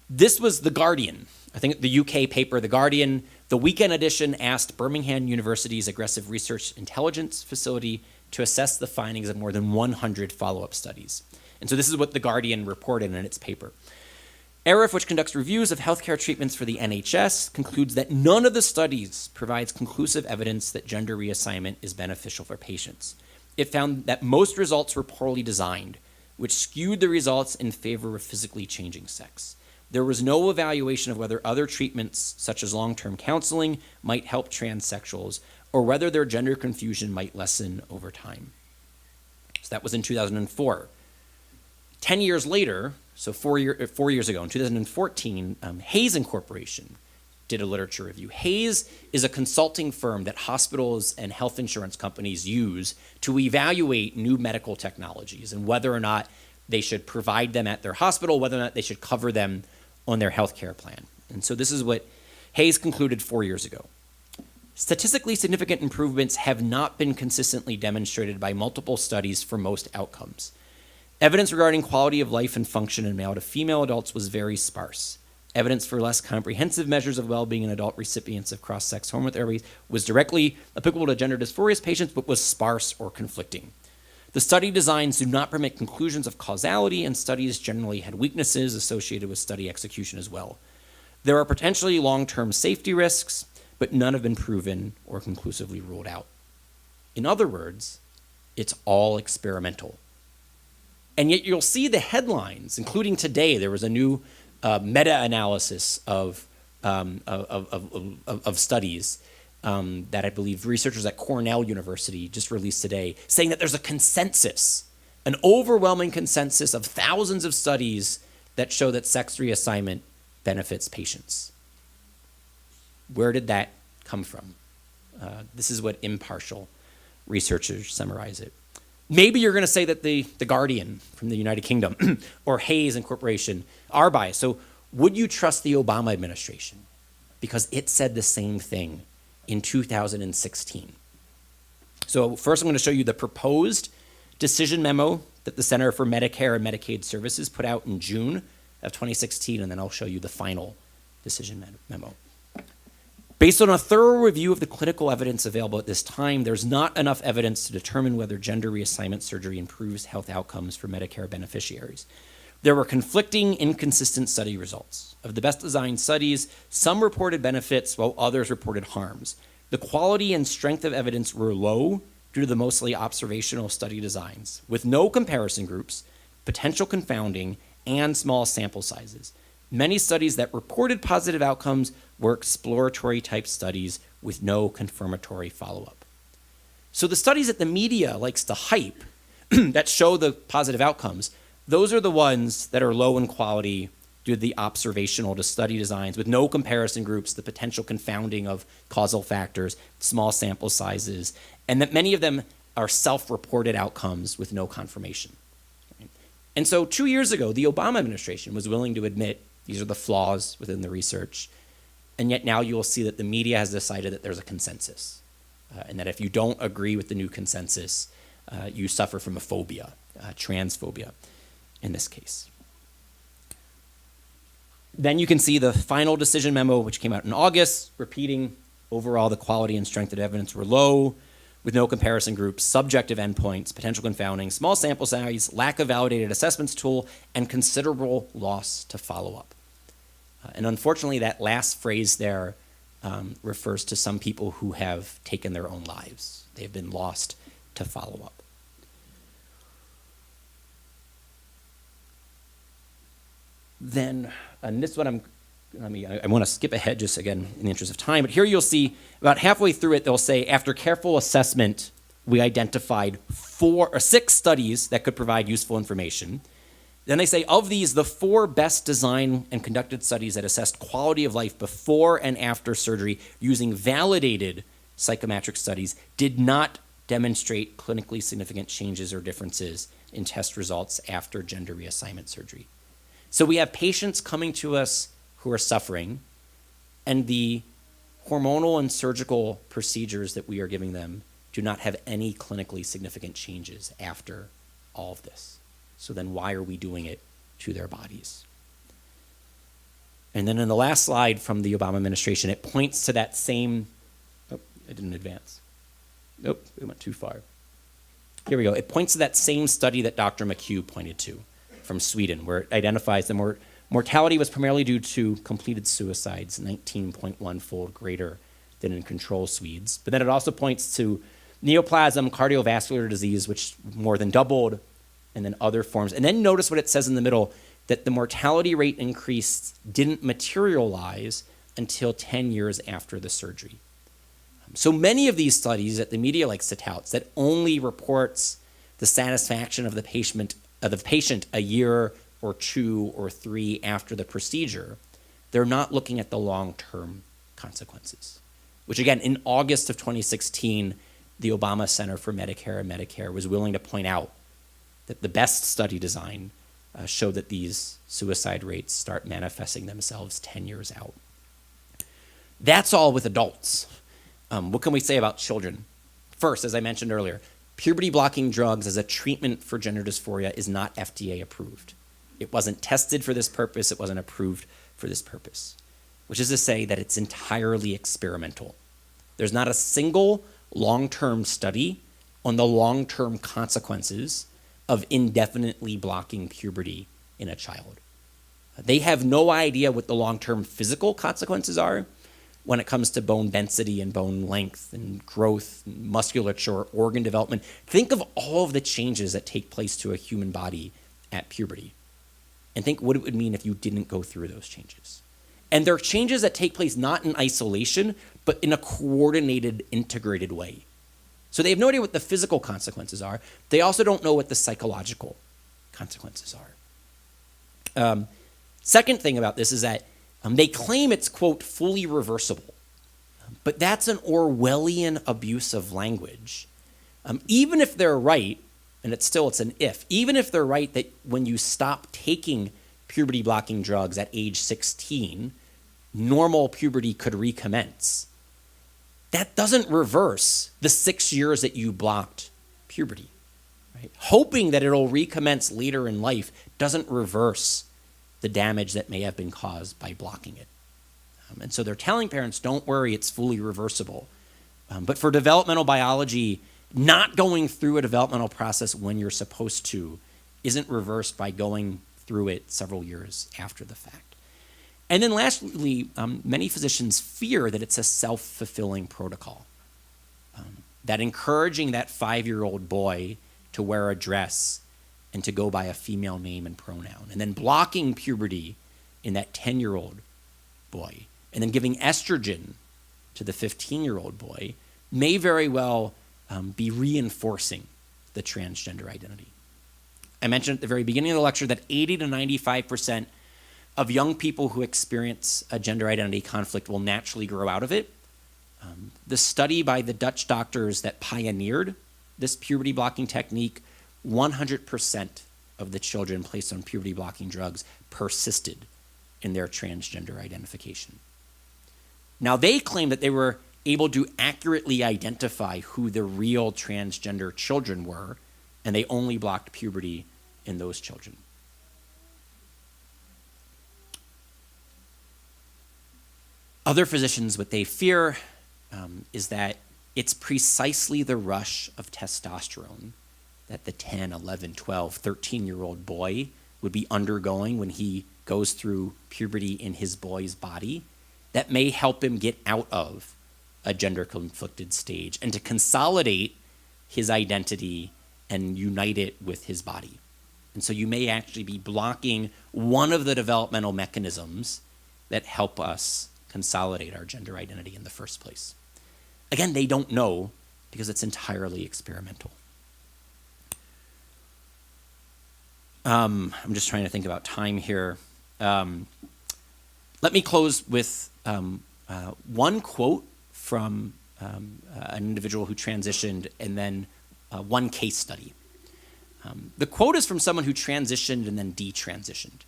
this was The Guardian, I think the UK paper, The Guardian. The weekend edition asked Birmingham University's Aggressive Research Intelligence Facility to assess the findings of more than 100 follow-up studies. And so this is what The Guardian reported in its paper. ARIF, which conducts reviews of healthcare treatments for the NHS, concludes that none of the studies provides conclusive evidence that gender reassignment is beneficial for patients. It found that most results were poorly designed, which skewed the results in favor of physically changing sex. There was no evaluation of whether other treatments, such as long-term counseling, might help transsexuals, or whether their gender confusion might lessen over time. So that was in 2004. 10 years later, so 4 years ago, in 2014, Hayes Incorporation did a literature review. Hayes is a consulting firm that hospitals and health insurance companies use to evaluate new medical technologies and whether or not they should provide them at their hospital, whether or not they should cover them on their healthcare plan. And so this is what Hayes concluded 4 years ago. Statistically significant improvements have not been consistently demonstrated by multiple studies for most outcomes. Evidence regarding quality of life and function in male to female adults was very sparse. Evidence for less comprehensive measures of well-being in adult recipients of cross-sex hormone therapy was directly applicable to gender dysphoria patients, but was sparse or conflicting. The study designs do not permit conclusions of causality, and studies generally had weaknesses associated with study execution as well. There are potentially long-term safety risks, but none have been proven or conclusively ruled out. In other words, it's all experimental. And yet you'll see the headlines, including today, there was a new meta-analysis of studies that I believe researchers at Cornell University just released today, saying that there's a consensus, an overwhelming consensus of thousands of studies that show that sex reassignment benefits patients. Where did that come from? This is what impartial researchers summarize it. Maybe you're going to say that the Guardian from the United Kingdom or Hayes Incorporation are biased. So would you trust the Obama administration? Because it said the same thing in 2016. So first I'm going to show you the proposed decision memo that the Center for Medicare and Medicaid Services put out in June of 2016, and then I'll show you the final decision memo. Based on a thorough review of the clinical evidence available at this time, there's not enough evidence to determine whether gender reassignment surgery improves health outcomes for Medicare beneficiaries. There were conflicting, inconsistent study results. Of the best designed studies, some reported benefits while others reported harms. The quality and strength of evidence were low due to the mostly observational study designs, with no comparison groups, potential confounding, and small sample sizes. Many studies that reported positive outcomes were exploratory type studies with no confirmatory follow-up. So the studies that the media likes to hype that show the positive outcomes, those are the ones that are low in quality due to the observational to study designs with no comparison groups, the potential confounding of causal factors, small sample sizes, and that many of them are self-reported outcomes with no confirmation. Right? And so 2 years ago, the Obama administration was willing to admit these are the flaws within the research, and yet now you will see that the media has decided that there's a consensus, and that if you don't agree with the new consensus, you suffer from a phobia, transphobia in this case. Then you can see the final decision memo, which came out in August, repeating overall the quality and strength of evidence were low, with no comparison groups, subjective endpoints, potential confounding, small sample size, lack of validated assessments tool, and considerable loss to follow-up. And unfortunately, that last phrase there refers to some people who have taken their own lives. They've been lost to follow-up. Then, and this one I want to skip ahead just again in the interest of time, but here you'll see about halfway through it, they'll say, after careful assessment, we identified 6 studies that could provide useful information. Then they say, of these, the 4 best designed and conducted studies that assessed quality of life before and after surgery using validated psychometric studies did not demonstrate clinically significant changes or differences in test results after gender reassignment surgery. So we have patients coming to us who are suffering, and the hormonal and surgical procedures that we are giving them do not have any clinically significant changes after all of this. So then why are we doing it to their bodies? And then in the last slide from the Obama administration, it points to that same, I didn't advance. Nope, it went too far. Here we go. It points to that same study that Dr. McHugh pointed to from Sweden, where it identifies the mortality was primarily due to completed suicides, 19.1-fold greater than in control Swedes. But then it also points to neoplasm, cardiovascular disease, which more than doubled, and then other forms. And then notice what it says in the middle, that the mortality rate increase didn't materialize until 10 years after the surgery. So many of these studies that the media likes to tout that only reports the satisfaction of the patient a year or 2 or 3 after the procedure, they're not looking at the long-term consequences. Which again, in August of 2016, the Obama Center for Medicare and Medicare was willing to point out that the best study design showed that these suicide rates start manifesting themselves 10 years out. That's all with adults. What can we say about children? First, as I mentioned earlier, puberty-blocking drugs as a treatment for gender dysphoria is not FDA approved. It wasn't tested for this purpose. It wasn't approved for this purpose, which is to say that it's entirely experimental. There's not a single long-term study on the long-term consequences of indefinitely blocking puberty in a child. They have no idea what the long-term physical consequences are when it comes to bone density and bone length and growth, and musculature, organ development. Think of all of the changes that take place to a human body at puberty. And think what it would mean if you didn't go through those changes. And they're changes that take place not in isolation, but in a coordinated, integrated way. So they have no idea what the physical consequences are. They also don't know what the psychological consequences are. Second thing about this is that they claim it's, quote, fully reversible. But that's an Orwellian abuse of language. Even if they're right, and it's an if, even if they're right that when you stop taking puberty-blocking drugs at age 16, normal puberty could recommence, that doesn't reverse the 6 years that you blocked puberty. Right? Hoping that it'll recommence later in life doesn't reverse the damage that may have been caused by blocking it. And so they're telling parents, don't worry, it's fully reversible. But for developmental biology, not going through a developmental process when you're supposed to isn't reversed by going through it several years after the fact. And then lastly, many physicians fear that it's a self-fulfilling protocol. That encouraging that 5-year-old boy to wear a dress and to go by a female name and pronoun, and then blocking puberty in that 10-year-old boy, and then giving estrogen to the 15-year-old boy may very well be reinforcing the transgender identity. I mentioned at the very beginning of the lecture that 80 to 95% of young people who experience a gender identity conflict will naturally grow out of it. The study by the Dutch doctors that pioneered this puberty blocking technique, 100% of the children placed on puberty blocking drugs persisted in their transgender identification. Now, they claim that they were able to accurately identify who the real transgender children were, and they only blocked puberty in those children. Other physicians, what they fear is that it's precisely the rush of testosterone that the 10, 11, 12, 13-year-old boy would be undergoing when he goes through puberty in his boy's body that may help him get out of a gender-conflicted stage and to consolidate his identity and unite it with his body. And so you may actually be blocking one of the developmental mechanisms that help us consolidate our gender identity in the first place. Again, they don't know because it's entirely experimental. I'm just trying to think about time here. Let me close with one quote from an individual who transitioned and then one case study. The quote is from someone who transitioned and then detransitioned.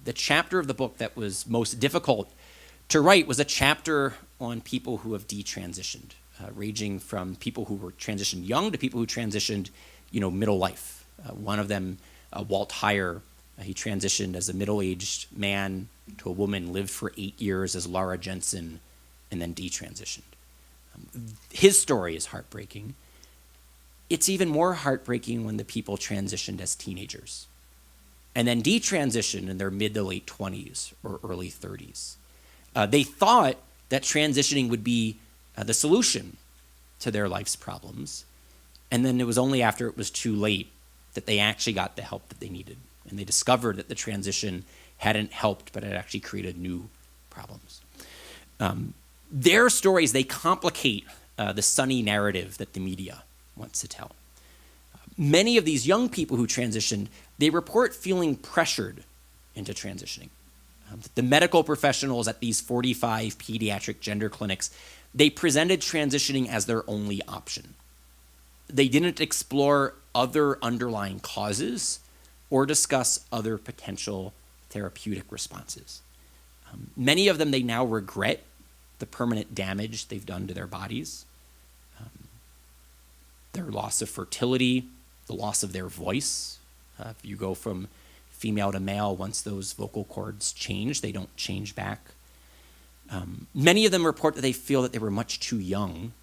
The chapter of the book that was most difficult to write was a chapter on people who have detransitioned, ranging from people who were transitioned young to people who transitioned, middle life. One of them, Walt Heyer, he transitioned as a middle-aged man to a woman, lived for 8 years as Laura Jensen, and then detransitioned. His story is heartbreaking. It's even more heartbreaking when the people transitioned as teenagers and then detransitioned in their mid to late 20s or early 30s. They thought that transitioning would be the solution to their life's problems. And then it was only after it was too late that they actually got the help that they needed. And they discovered that the transition hadn't helped, but it actually created new problems. Their stories, they complicate the Sonny narrative that the media wants to tell. Many of these young people who transitioned, they report feeling pressured into transitioning. The medical professionals at these 45 pediatric gender clinics, they presented transitioning as their only option. They didn't explore other underlying causes or discuss other potential therapeutic responses. Many of them, they now regret the permanent damage they've done to their bodies, their loss of fertility, the loss of their voice. If you go from female to male, once those vocal cords change, they don't change back. Many of them report that they feel that they were much too young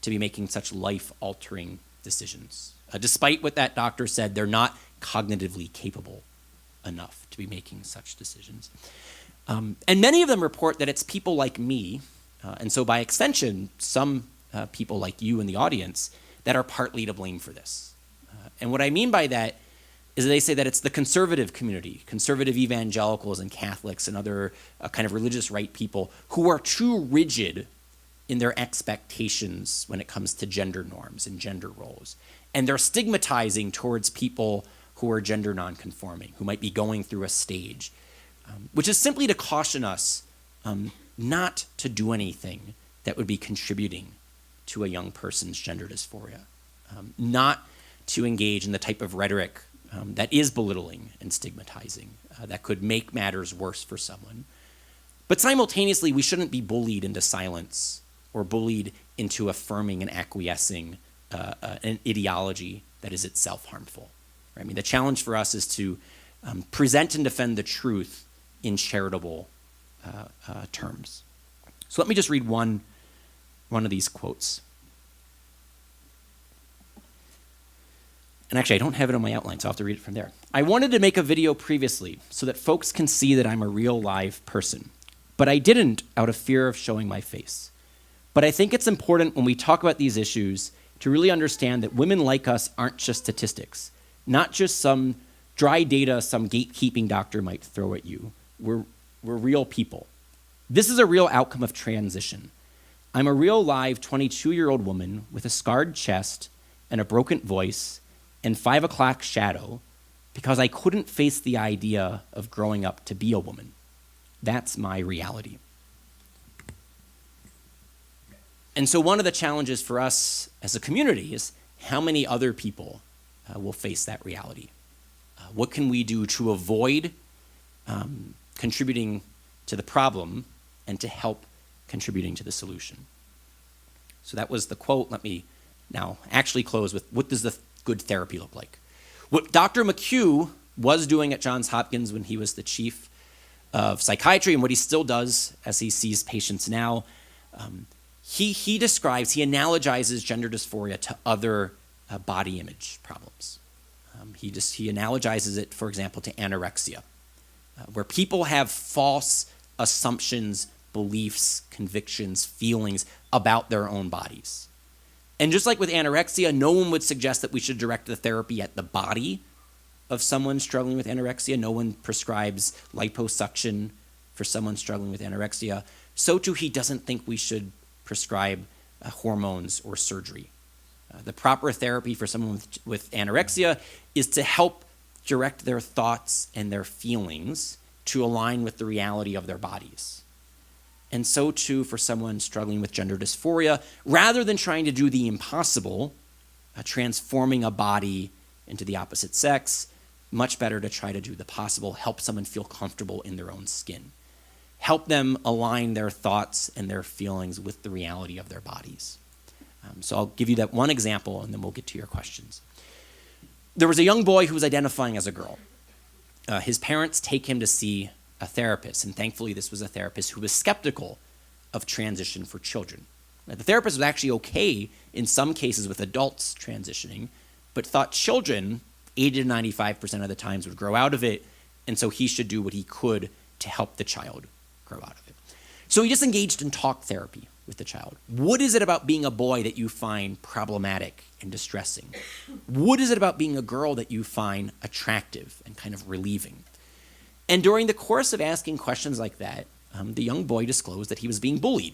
to be making such life-altering decisions. Despite what that doctor said, they're not cognitively capable enough to be making such decisions. And many of them report that it's people like me, and so by extension, some people like you in the audience, that are partly to blame for this. And what I mean by that is they say that it's the conservative community, conservative evangelicals and Catholics and other kind of religious right people who are too rigid in their expectations when it comes to gender norms and gender roles. And they're stigmatizing towards people who are gender nonconforming, who might be going through a stage, which is simply to caution us not to do anything that would be contributing to a young person's gender dysphoria, not to engage in the type of rhetoric that is belittling and stigmatizing, that could make matters worse for someone. But simultaneously, we shouldn't be bullied into silence or bullied into affirming and acquiescing an ideology that is itself harmful. Right? I mean, the challenge for us is to present and defend the truth in charitable terms. So let me just read one of these quotes. And actually, I don't have it on my outline, so I'll have to read it from there. I wanted to make a video previously so that folks can see that I'm a real live person, but I didn't out of fear of showing my face. But I think it's important when we talk about these issues to really understand that women like us aren't just statistics, not just some dry data some gatekeeping doctor might throw at you. We're real people. This is a real outcome of transition. I'm a real live 22-year-old woman with a scarred chest and a broken voice and 5 o'clock shadow because I couldn't face the idea of growing up to be a woman. That's my reality. And so one of the challenges for us as a community is how many other people will face that reality. What can we do to avoid contributing to the problem and to help contributing to the solution? So that was the quote. Let me now actually close with, what does the good therapy look like? What Dr. McHugh was doing at Johns Hopkins when he was the chief of psychiatry, and what he still does as he sees patients now, he analogizes gender dysphoria to other body image problems. He analogizes it, for example, to anorexia, where people have false assumptions, beliefs, convictions, feelings about their own bodies. And just like with anorexia, no one would suggest that we should direct the therapy at the body of someone struggling with anorexia. No one prescribes liposuction for someone struggling with anorexia. So too, he doesn't think we should prescribe hormones or surgery. The proper therapy for someone with anorexia is to help direct their thoughts and their feelings to align with the reality of their bodies. And so too for someone struggling with gender dysphoria, rather than trying to do the impossible, transforming a body into the opposite sex, much better to try to do the possible, help someone feel comfortable in their own skin. Help them align their thoughts and their feelings with the reality of their bodies. So I'll give you that one example, and then we'll get to your questions. There was a young boy who was identifying as a girl. His parents take him to see a therapist, and thankfully this was a therapist who was skeptical of transition for children. Now, the therapist was actually okay in some cases with adults transitioning, but thought children, 80 to 95% of the times, would grow out of it, and so he should do what he could to help the child grow out of it. So he just engaged in talk therapy with the child. What is it about being a boy that you find problematic and distressing? What is it about being a girl that you find attractive and kind of relieving? And during the course of asking questions like that, the young boy disclosed that he was being bullied.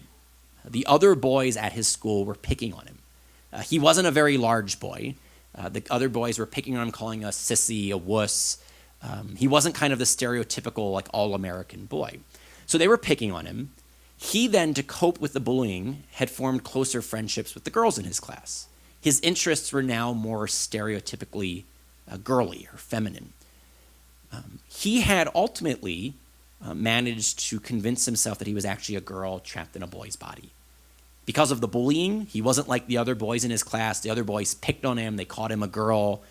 The other boys at his school were picking on him. He wasn't a very large boy. The other boys were picking on him, calling a sissy, a wuss. He wasn't kind of the stereotypical, like, all-American boy. So they were picking on him. He then, to cope with the bullying, had formed closer friendships with the girls in his class. His interests were now more stereotypically girly or feminine. He had ultimately managed to convince himself that he was actually a girl trapped in a boy's body. Because of the bullying, he wasn't like the other boys in his class. The other boys picked on him. They called him a girl.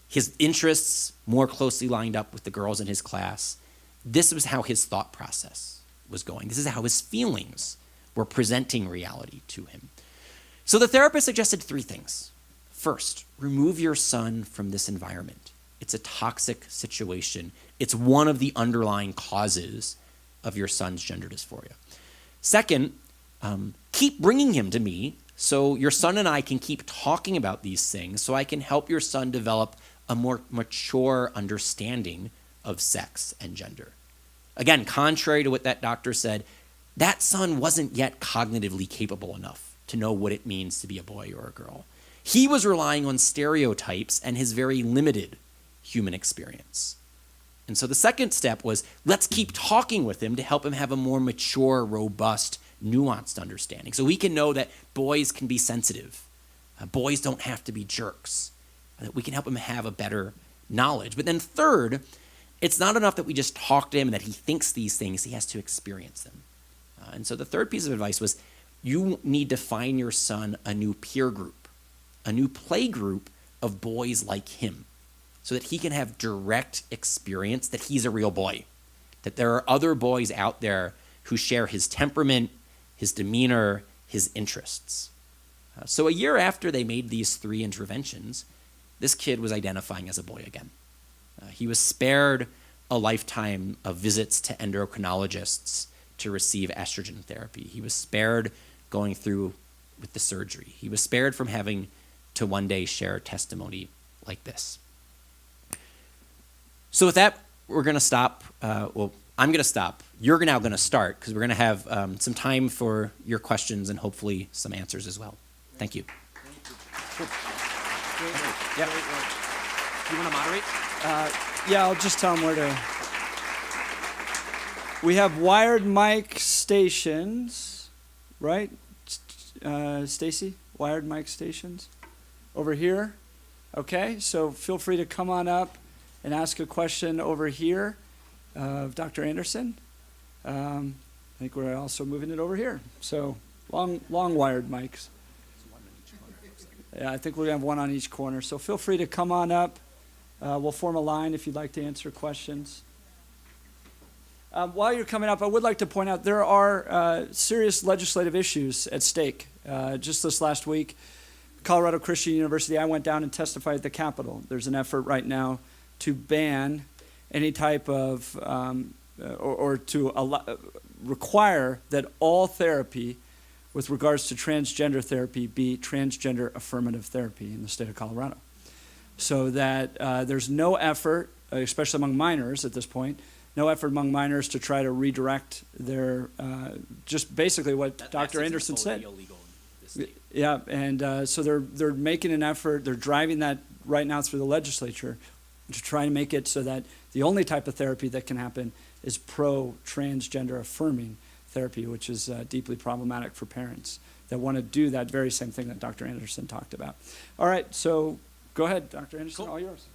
His interests more closely lined up with the girls in his class. This was how his thought process was going. This is how his feelings were presenting reality to him. So the therapist suggested three things. First, remove your son from this environment. It's a toxic situation. It's one of the underlying causes of your son's gender dysphoria. Second, keep bringing him to me so your son and I can keep talking about these things so I can help your son develop a more mature understanding of sex and gender. Again, contrary to what that doctor said, that son wasn't yet cognitively capable enough to know what it means to be a boy or a girl. He was relying on stereotypes and his very limited human experience. And so the second step was, let's keep talking with him to help him have a more mature, robust, nuanced understanding. So we can know that boys can be sensitive. Boys don't have to be jerks. That we can help him have a better knowledge. But then third, it's not enough that we just talk to him and that he thinks these things. He has to experience them. And so the third piece of advice was, you need to find your son a new peer group, a new play group of boys like him, so that he can have direct experience that he's a real boy, that there are other boys out there who share his temperament, his demeanor, his interests. So a year after they made these three interventions, this kid was identifying as a boy again. He was spared a lifetime of visits to endocrinologists to receive estrogen therapy. He was spared going through with the surgery. He was spared from having to one day share a testimony like this. So with that, we're going to stop. I'm going to stop. You're now going to start because we're going to have some time for your questions and hopefully some answers as well. Thank you. Thank you. Cool. Great work. Yeah. Great work. You want to moderate? Yeah, I'll just tell them where to. We have wired mic stations, right? Stacy, wired mic stations over here. Okay, so feel free to come on up and ask a question over here of Dr. Anderson. I think we're also moving it over here. So long wired mics. Yeah, I think we're going to have one on each corner. So feel free to come on up. We'll form a line if you'd like to answer questions. While you're coming up, I would like to point out there are serious legislative issues at stake. Just this last week, Colorado Christian University, I went down and testified at the Capitol. There's an effort right now to ban any type of, or to require that all therapy with regards to transgender therapy be transgender affirmative therapy in the state of Colorado. So that there's no effort, especially among minors at this point, no effort among minors to try to redirect their, just basically what Dr. Anderson said. Yeah, and so they're making an effort, they're driving that right now through the legislature to try and make it so that the only type of therapy that can happen is pro-transgender affirming therapy, which is deeply problematic for parents that want to do that very same thing that Dr. Anderson talked about. All right, so go ahead, Dr. Anderson, Cool. all yours.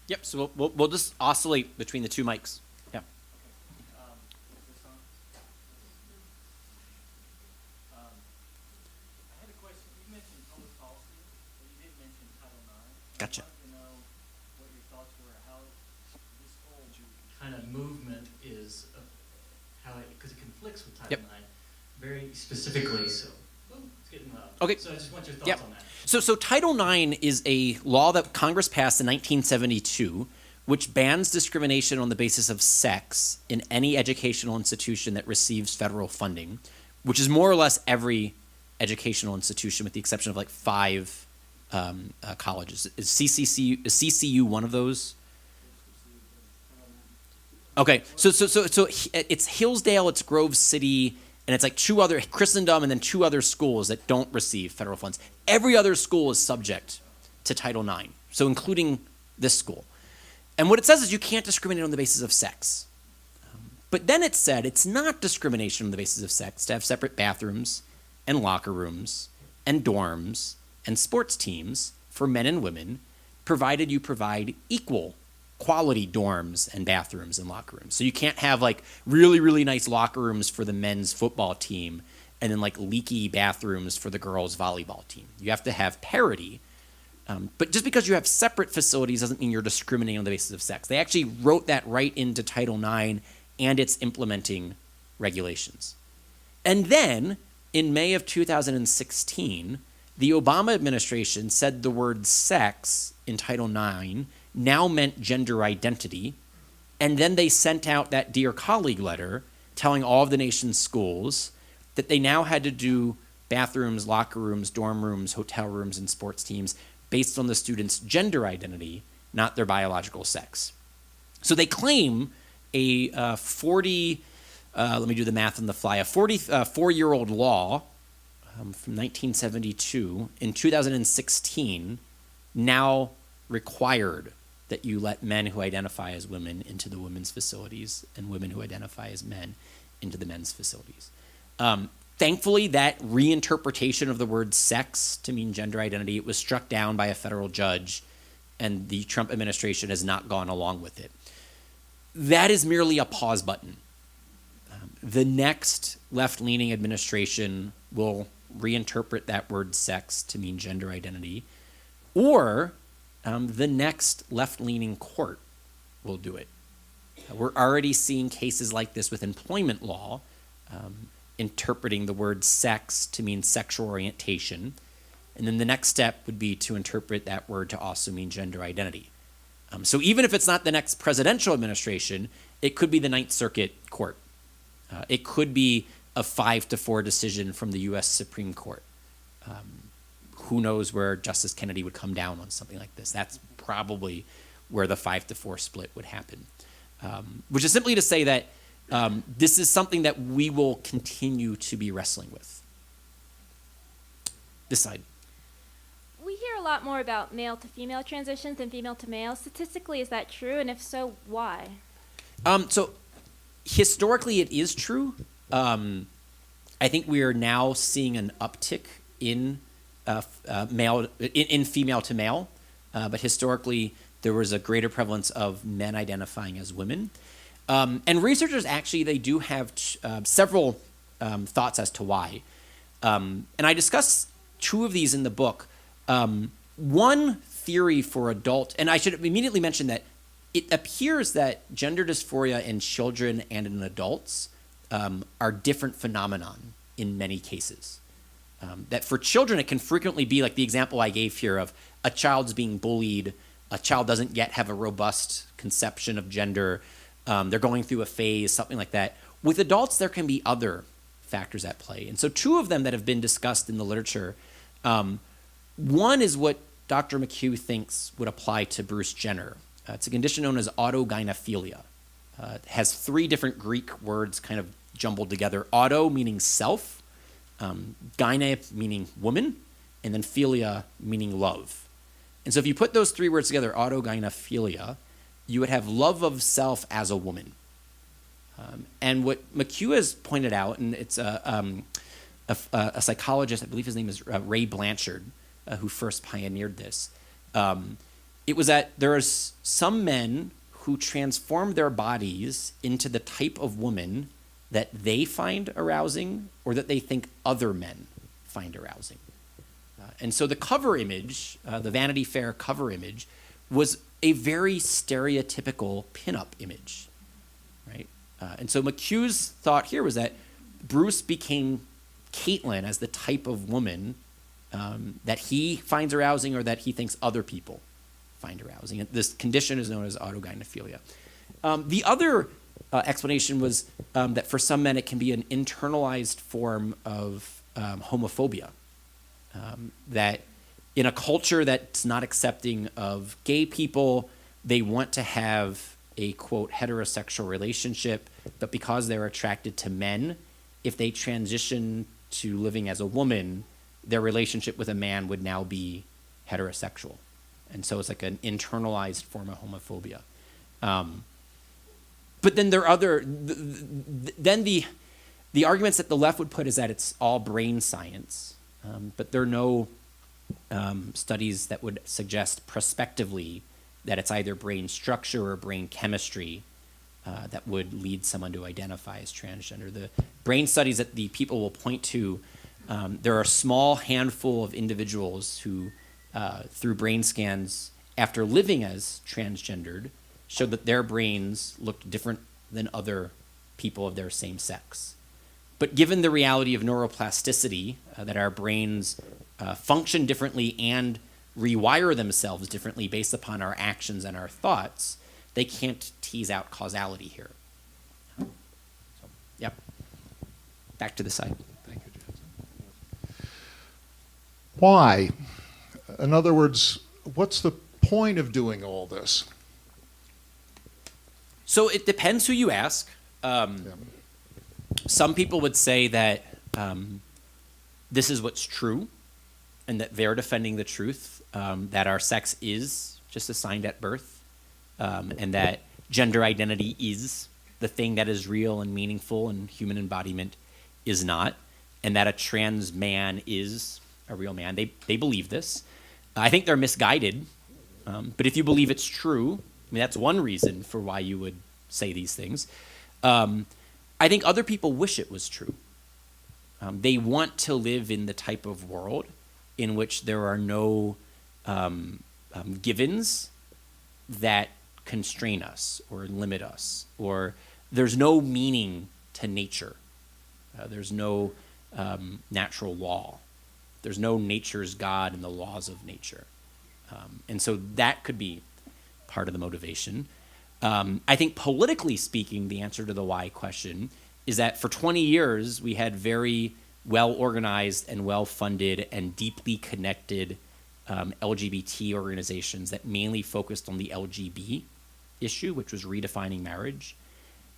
Yep, so we'll just oscillate between the two mics. Yeah. I had a question. You mentioned public policy, but you didn't mention Title IX. Gotcha. I wanted to know what your thoughts were, how this whole kind of movement is, how it, because it conflicts with Title IX very specifically. So, it's getting loud. Okay. So I just want your thoughts on that. So Title IX is a law that Congress passed in 1972, which bans discrimination on the basis of sex in any educational institution that receives federal funding, which is more or less every educational institution with the exception of like 5 colleges. Is CCU one of those? Okay, so it's Hillsdale, it's Grove City, and it's like 2 other, Christendom, and then 2 other schools that don't receive federal funds. Every other school is subject to Title IX, so including this school. And what it says is you can't discriminate on the basis of sex. But then it said it's not discrimination on the basis of sex to have separate bathrooms and locker rooms and dorms and sports teams for men and women, provided you provide equal quality dorms and bathrooms and locker rooms. So you can't have like really, really nice locker rooms for the men's football team and then like leaky bathrooms for the girls' volleyball team. You have to have parity. But just because you have separate facilities doesn't mean you're discriminating on the basis of sex. They actually wrote that right into Title IX and its implementing regulations. And then in May of 2016, the Obama administration said the word sex in Title IX now meant gender identity, and then they sent out that Dear Colleague letter telling all of the nation's schools that they now had to do bathrooms, locker rooms, dorm rooms, hotel rooms, and sports teams based on the student's gender identity, not their biological sex. So they claim a let me do the math on the fly, a 44-year-old law from 1972 in 2016 now required that you let men who identify as women into the women's facilities and women who identify as men into the men's facilities. Thankfully, that reinterpretation of the word sex to mean gender identity, it was struck down by a federal judge, and the Trump administration has not gone along with it. That is merely a pause button. The next left-leaning administration will reinterpret that word sex to mean gender identity, or the next left-leaning court will do it. We're already seeing cases like this with employment law, interpreting the word sex to mean sexual orientation, and then the next step would be to interpret that word to also mean gender identity. So even if it's not the next presidential administration, it could be the Ninth Circuit Court. It could be a 5-4 decision from the U.S. Supreme Court. Who knows where Justice Kennedy would come down on something like this? That's probably where the 5-4 split would happen. Which is simply to say that this is something that we will continue to be wrestling with. This side. We hear a lot more about male to female transitions than female to male. Statistically, is that true? And if so, why? So historically, it is true. I think we are now seeing an uptick in female to male, but historically there was a greater prevalence of men identifying as women. And researchers actually, they do have several thoughts as to why. And I discuss two of these in the book. One theory for adult, and I should immediately mention that it appears that gender dysphoria in children and in adults are different phenomenon in many cases. That for children, it can frequently be like the example I gave here of a child's being bullied, a child doesn't yet have a robust conception of gender, they're going through a phase, something like that. With adults, there can be other factors at play. And so two of them that have been discussed in the literature, one is what Dr. McHugh thinks would apply to Bruce Jenner. It's a condition known as autogynephilia. It has three different Greek words kind of jumbled together. Auto meaning self, gyne meaning woman, and then philia meaning love. And so if you put those three words together, autogynephilia, you would have love of self as a woman. And what McHugh has pointed out, and it's a psychologist, I believe his name is Ray Blanchard, who first pioneered this. It was that there are some men who transform their bodies into the type of woman that they find arousing or that they think other men find arousing. And so the cover image, the Vanity Fair cover image, was a very stereotypical pinup image, right? And so McHugh's thought here was that Bruce became Caitlyn as the type of woman that he finds arousing or that he thinks other people find arousing. And this condition is known as autogynephilia. The other explanation was that for some men it can be an internalized form of homophobia. That in a culture that's not accepting of gay people, they want to have a, quote, heterosexual relationship, but because they're attracted to men, if they transition to living as a woman, their relationship with a man would now be heterosexual. And so it's like an internalized form of homophobia. But then there are other, then the arguments that the left would put is that it's all brain science, but there are no studies that would suggest prospectively that it's either brain structure or brain chemistry that would lead someone to identify as transgender. The brain studies that the people will point to, there are a small handful of individuals who, through brain scans, after living as transgendered, showed that their brains looked different than other people of their same sex. But given the reality of neuroplasticity, that our brains function differently and rewire themselves differently based upon our actions and our thoughts, they can't tease out causality here. So, yep. Back to the side. Thank you, Jensen. Why? In other words, what's the point of doing all this? So it depends who you ask. Some people would say that this is what's true and that they're defending the truth, that our sex is just assigned at birth, and that gender identity is the thing that is real and meaningful and human embodiment is not, and that a trans man is a real man. They believe this. I think they're misguided, but if you believe it's true, I mean, that's one reason for why you would say these things. I think other people wish it was true. They want to live in the type of world in which there are no givens that constrain us or limit us, or there's no meaning to nature. There's no natural law. There's no nature's God and the laws of nature. And so that could be part of the motivation. I think politically speaking, the answer to the why question is that for 20 years, we had very well-organized and well-funded and deeply connected LGBT organizations that mainly focused on the LGB issue, which was redefining marriage.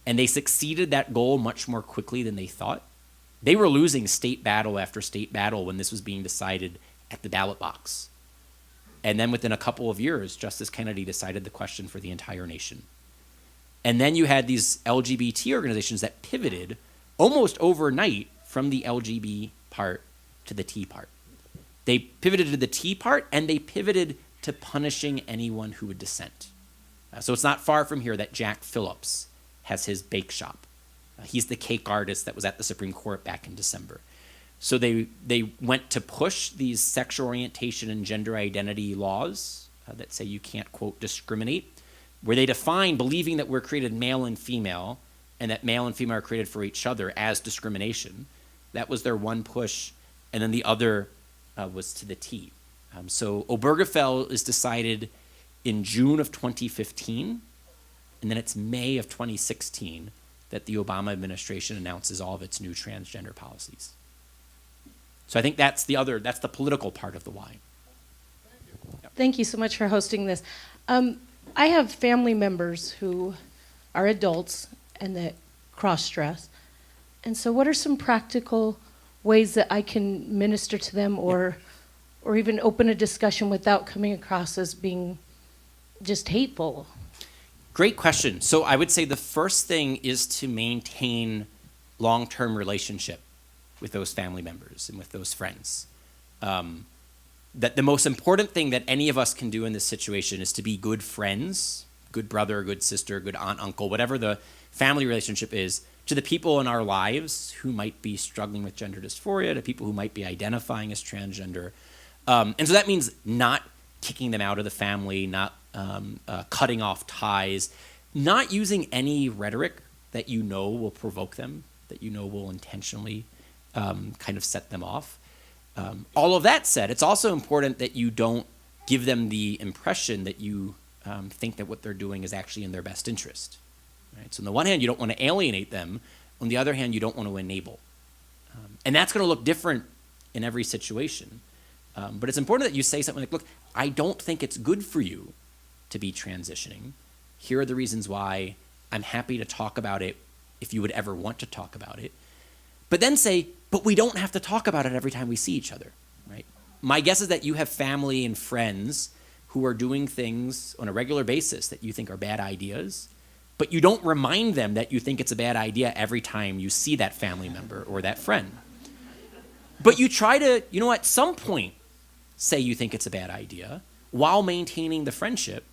And they succeeded that goal much more quickly than they thought. They were losing state battle after state battle when this was being decided at the ballot box. And then within a couple of years, Justice Kennedy decided the question for the entire nation. And then you had these LGBT organizations that pivoted almost overnight from the LGB part to the T part. They pivoted to the T part, and they pivoted to punishing anyone who would dissent. So it's not far from here that Jack Phillips has his bake shop. He's the cake artist that was at the Supreme Court back in December. So they went to push these sexual orientation and gender identity laws that say you can't, quote, discriminate, where they define believing that we're created male and female and that male and female are created for each other as discrimination. That was their one push. And then the other was to the T. So Obergefell is decided in June of 2015, and then it's May of 2016 that the Obama administration announces all of its new transgender policies. So I think that's the political part of the why. Thank you so much for hosting this. I have family members who are adults and that cross-dress. And so what are some practical ways that I can minister to them or even open a discussion without coming across as being just hateful? Great question. So I would say the first thing is to maintain long-term relationship with those family members and with those friends. That the most important thing that any of us can do in this situation is to be good friends, good brother, good sister, good aunt, uncle, whatever the family relationship is, to the people in our lives who might be struggling with gender dysphoria, to people who might be identifying as transgender. And so that means not kicking them out of the family, not cutting off ties, not using any rhetoric that you know will provoke them, that you know will intentionally kind of set them off. All of that said, it's also important that you don't give them the impression that you think that what they're doing is actually in their best interest. Right? So on the one hand, you don't want to alienate them. On the other hand, you don't want to enable. And that's going to look different in every situation. But it's important that you say something like, look, I don't think it's good for you to be transitioning. Here are the reasons why. I'm happy to talk about it if you would ever want to talk about it. But then say, but we don't have to talk about it every time we see each other, right? My guess is that you have family and friends who are doing things on a regular basis that you think are bad ideas, but you don't remind them that you think it's a bad idea every time you see that family member or that friend. But you try to, at some point, say you think it's a bad idea while maintaining the friendship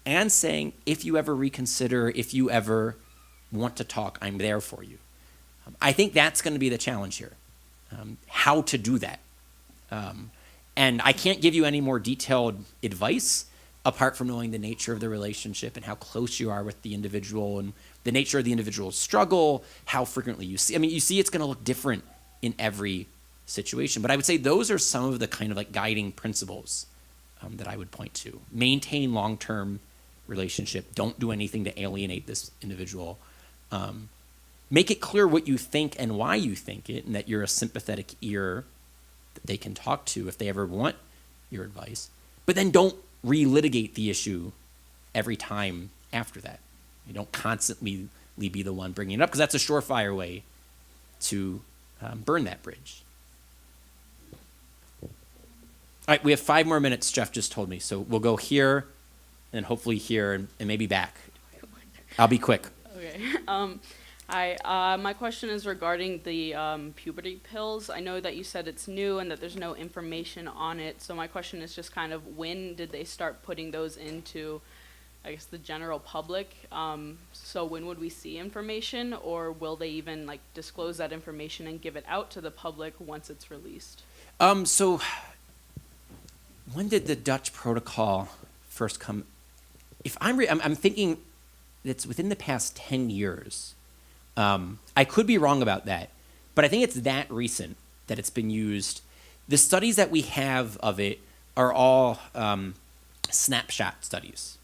and saying, if you ever reconsider, if you ever want to talk, I'm there for you. I think that's going to be the challenge here, how to do that. And I can't give you any more detailed advice apart from knowing the nature of the relationship and how close you are with the individual and the nature of the individual's struggle, how frequently you see. I mean, you see it's going to look different in every situation. But I would say those are some of the kind of like guiding principles that I would point to. Maintain long-term relationship. Don't do anything to alienate this individual. Make it clear what you think and why you think it, and that you're a sympathetic ear that they can talk to if they ever want your advice. But then don't relitigate the issue every time after that. You don't constantly be the one bringing it up, because that's a surefire way to burn that bridge. All right, we have 5 more minutes, Jeff just told me. So we'll go here, and hopefully here, and maybe back. I'll be quick. Okay. My question is regarding the puberty pills. I know that you said it's new and that there's no information on it. So my question is just kind of, when did they start putting those into, I guess, the general public? So when would we see information, or will they even disclose that information and give it out to the public once it's released? So when did the Dutch protocol first come? If I'm thinking it's within the past 10 years. I could be wrong about that, but I think it's that recent that it's been used. The studies that we have of it are all snapshot studies.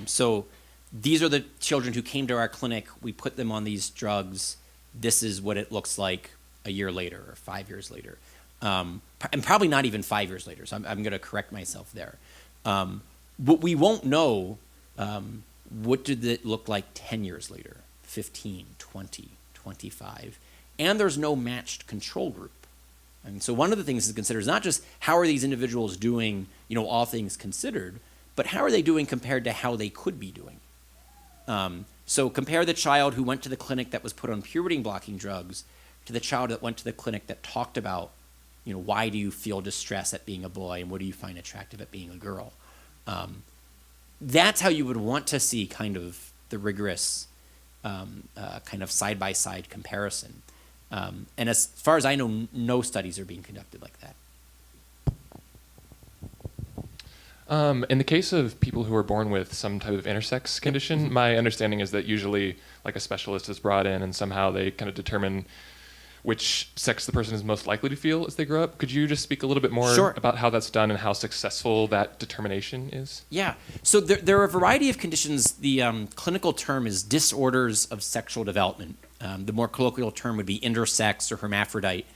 So these are the children who came to our clinic. We put them on these drugs. This is what it looks like a year later or 5 years later. And probably not even 5 years later, so I'm going to correct myself there. But we won't know what did it look like 10 years later. 15, 20, 25, and there's no matched control group. And so one of the things to consider is not just how are these individuals doing, all things considered, but how are they doing compared to how they could be doing. So compare the child who went to the clinic that was put on puberty blocking drugs to the child that went to the clinic that talked about, why do you feel distress at being a boy and what do you find attractive at being a girl. That's how you would want to see kind of the rigorous kind of side-by-side comparison. And as far as I know, no studies are being conducted like that. In the case of people who are born with some type of intersex condition, my understanding is that usually like a specialist is brought in and somehow they kind of determine which sex the person is most likely to feel as they grow up. Could you just speak a little bit more Sure. about how that's done and how successful that determination is? Yeah. So there are a variety of conditions. The clinical term is disorders of sexual development. The more colloquial term would be intersex or hermaphrodite,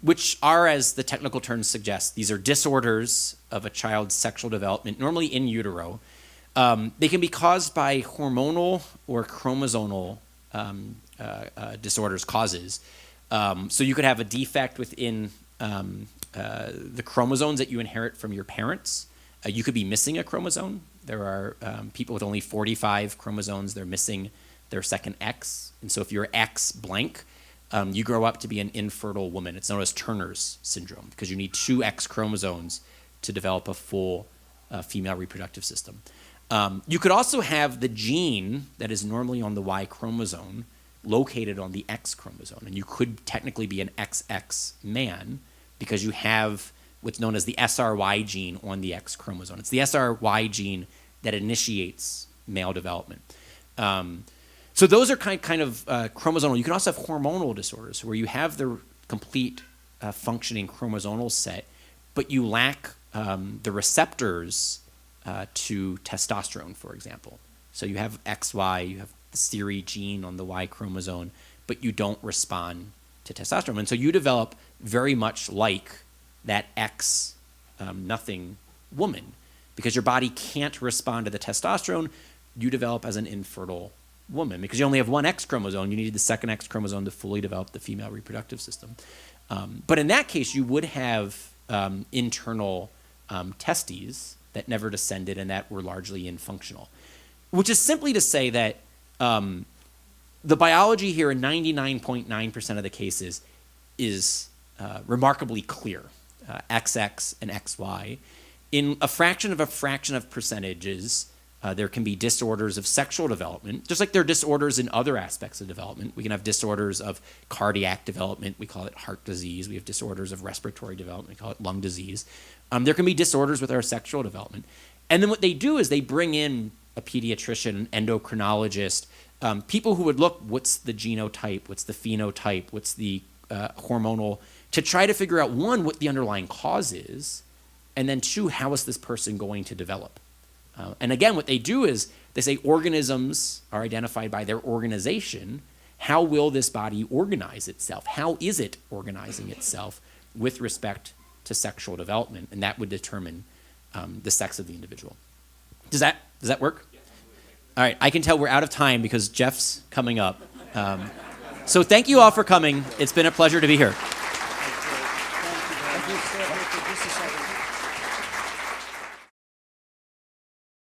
which are, as the technical term suggests, these are disorders of a child's sexual development, normally in utero. They can be caused by hormonal or chromosomal disorders, causes. So you could have a defect within the chromosomes that you inherit from your parents. You could be missing a chromosome. There are people with only 45 chromosomes. They're missing their second X. And so if you're X blank, you grow up to be an infertile woman. It's known as Turner's syndrome because you need 2 X chromosomes to develop a full female reproductive system. You could also have the gene that is normally on the Y chromosome located on the X chromosome, and you could technically be an XX man because you have what's known as the SRY gene on the X chromosome. It's the SRY gene that initiates male development. So those are kind of chromosomal. You can also have hormonal disorders where you have the complete functioning chromosomal set, but you lack the receptors to testosterone, for example. So you have XY, you have the SERI gene on the Y chromosome, but you don't respond to testosterone. And so you develop very much like that X nothing woman because your body can't respond to the testosterone. You develop as an infertile woman because you only have 1 X chromosome. You needed the second X chromosome to fully develop the female reproductive system. But in that case, you would have internal testes that never descended and that were largely infunctional, which is simply to say that the biology here in 99.9% of the cases is remarkably clear, XX and XY. In a fraction of percentages, there can be disorders of sexual development, just like there are disorders in other aspects of development. We can have disorders of cardiac development. We call it heart disease. We have disorders of respiratory development. We call it lung disease. There can be disorders with our sexual development. And then what they do is they bring in a pediatrician, an endocrinologist, people who would look, what's the genotype, what's the phenotype, what's the hormonal, to try to figure out, 1, what the underlying cause is, and then 2, how is this person going to develop? And again, what they do is they say organisms are identified by their organization. How will this body organize itself? How is it organizing itself with respect to sexual development? And that would determine the sex of the individual. Does that work? All right, I can tell we're out of time because Jeff's coming up. So thank you all for coming. It's been a pleasure to be here. Thank you. Just a second.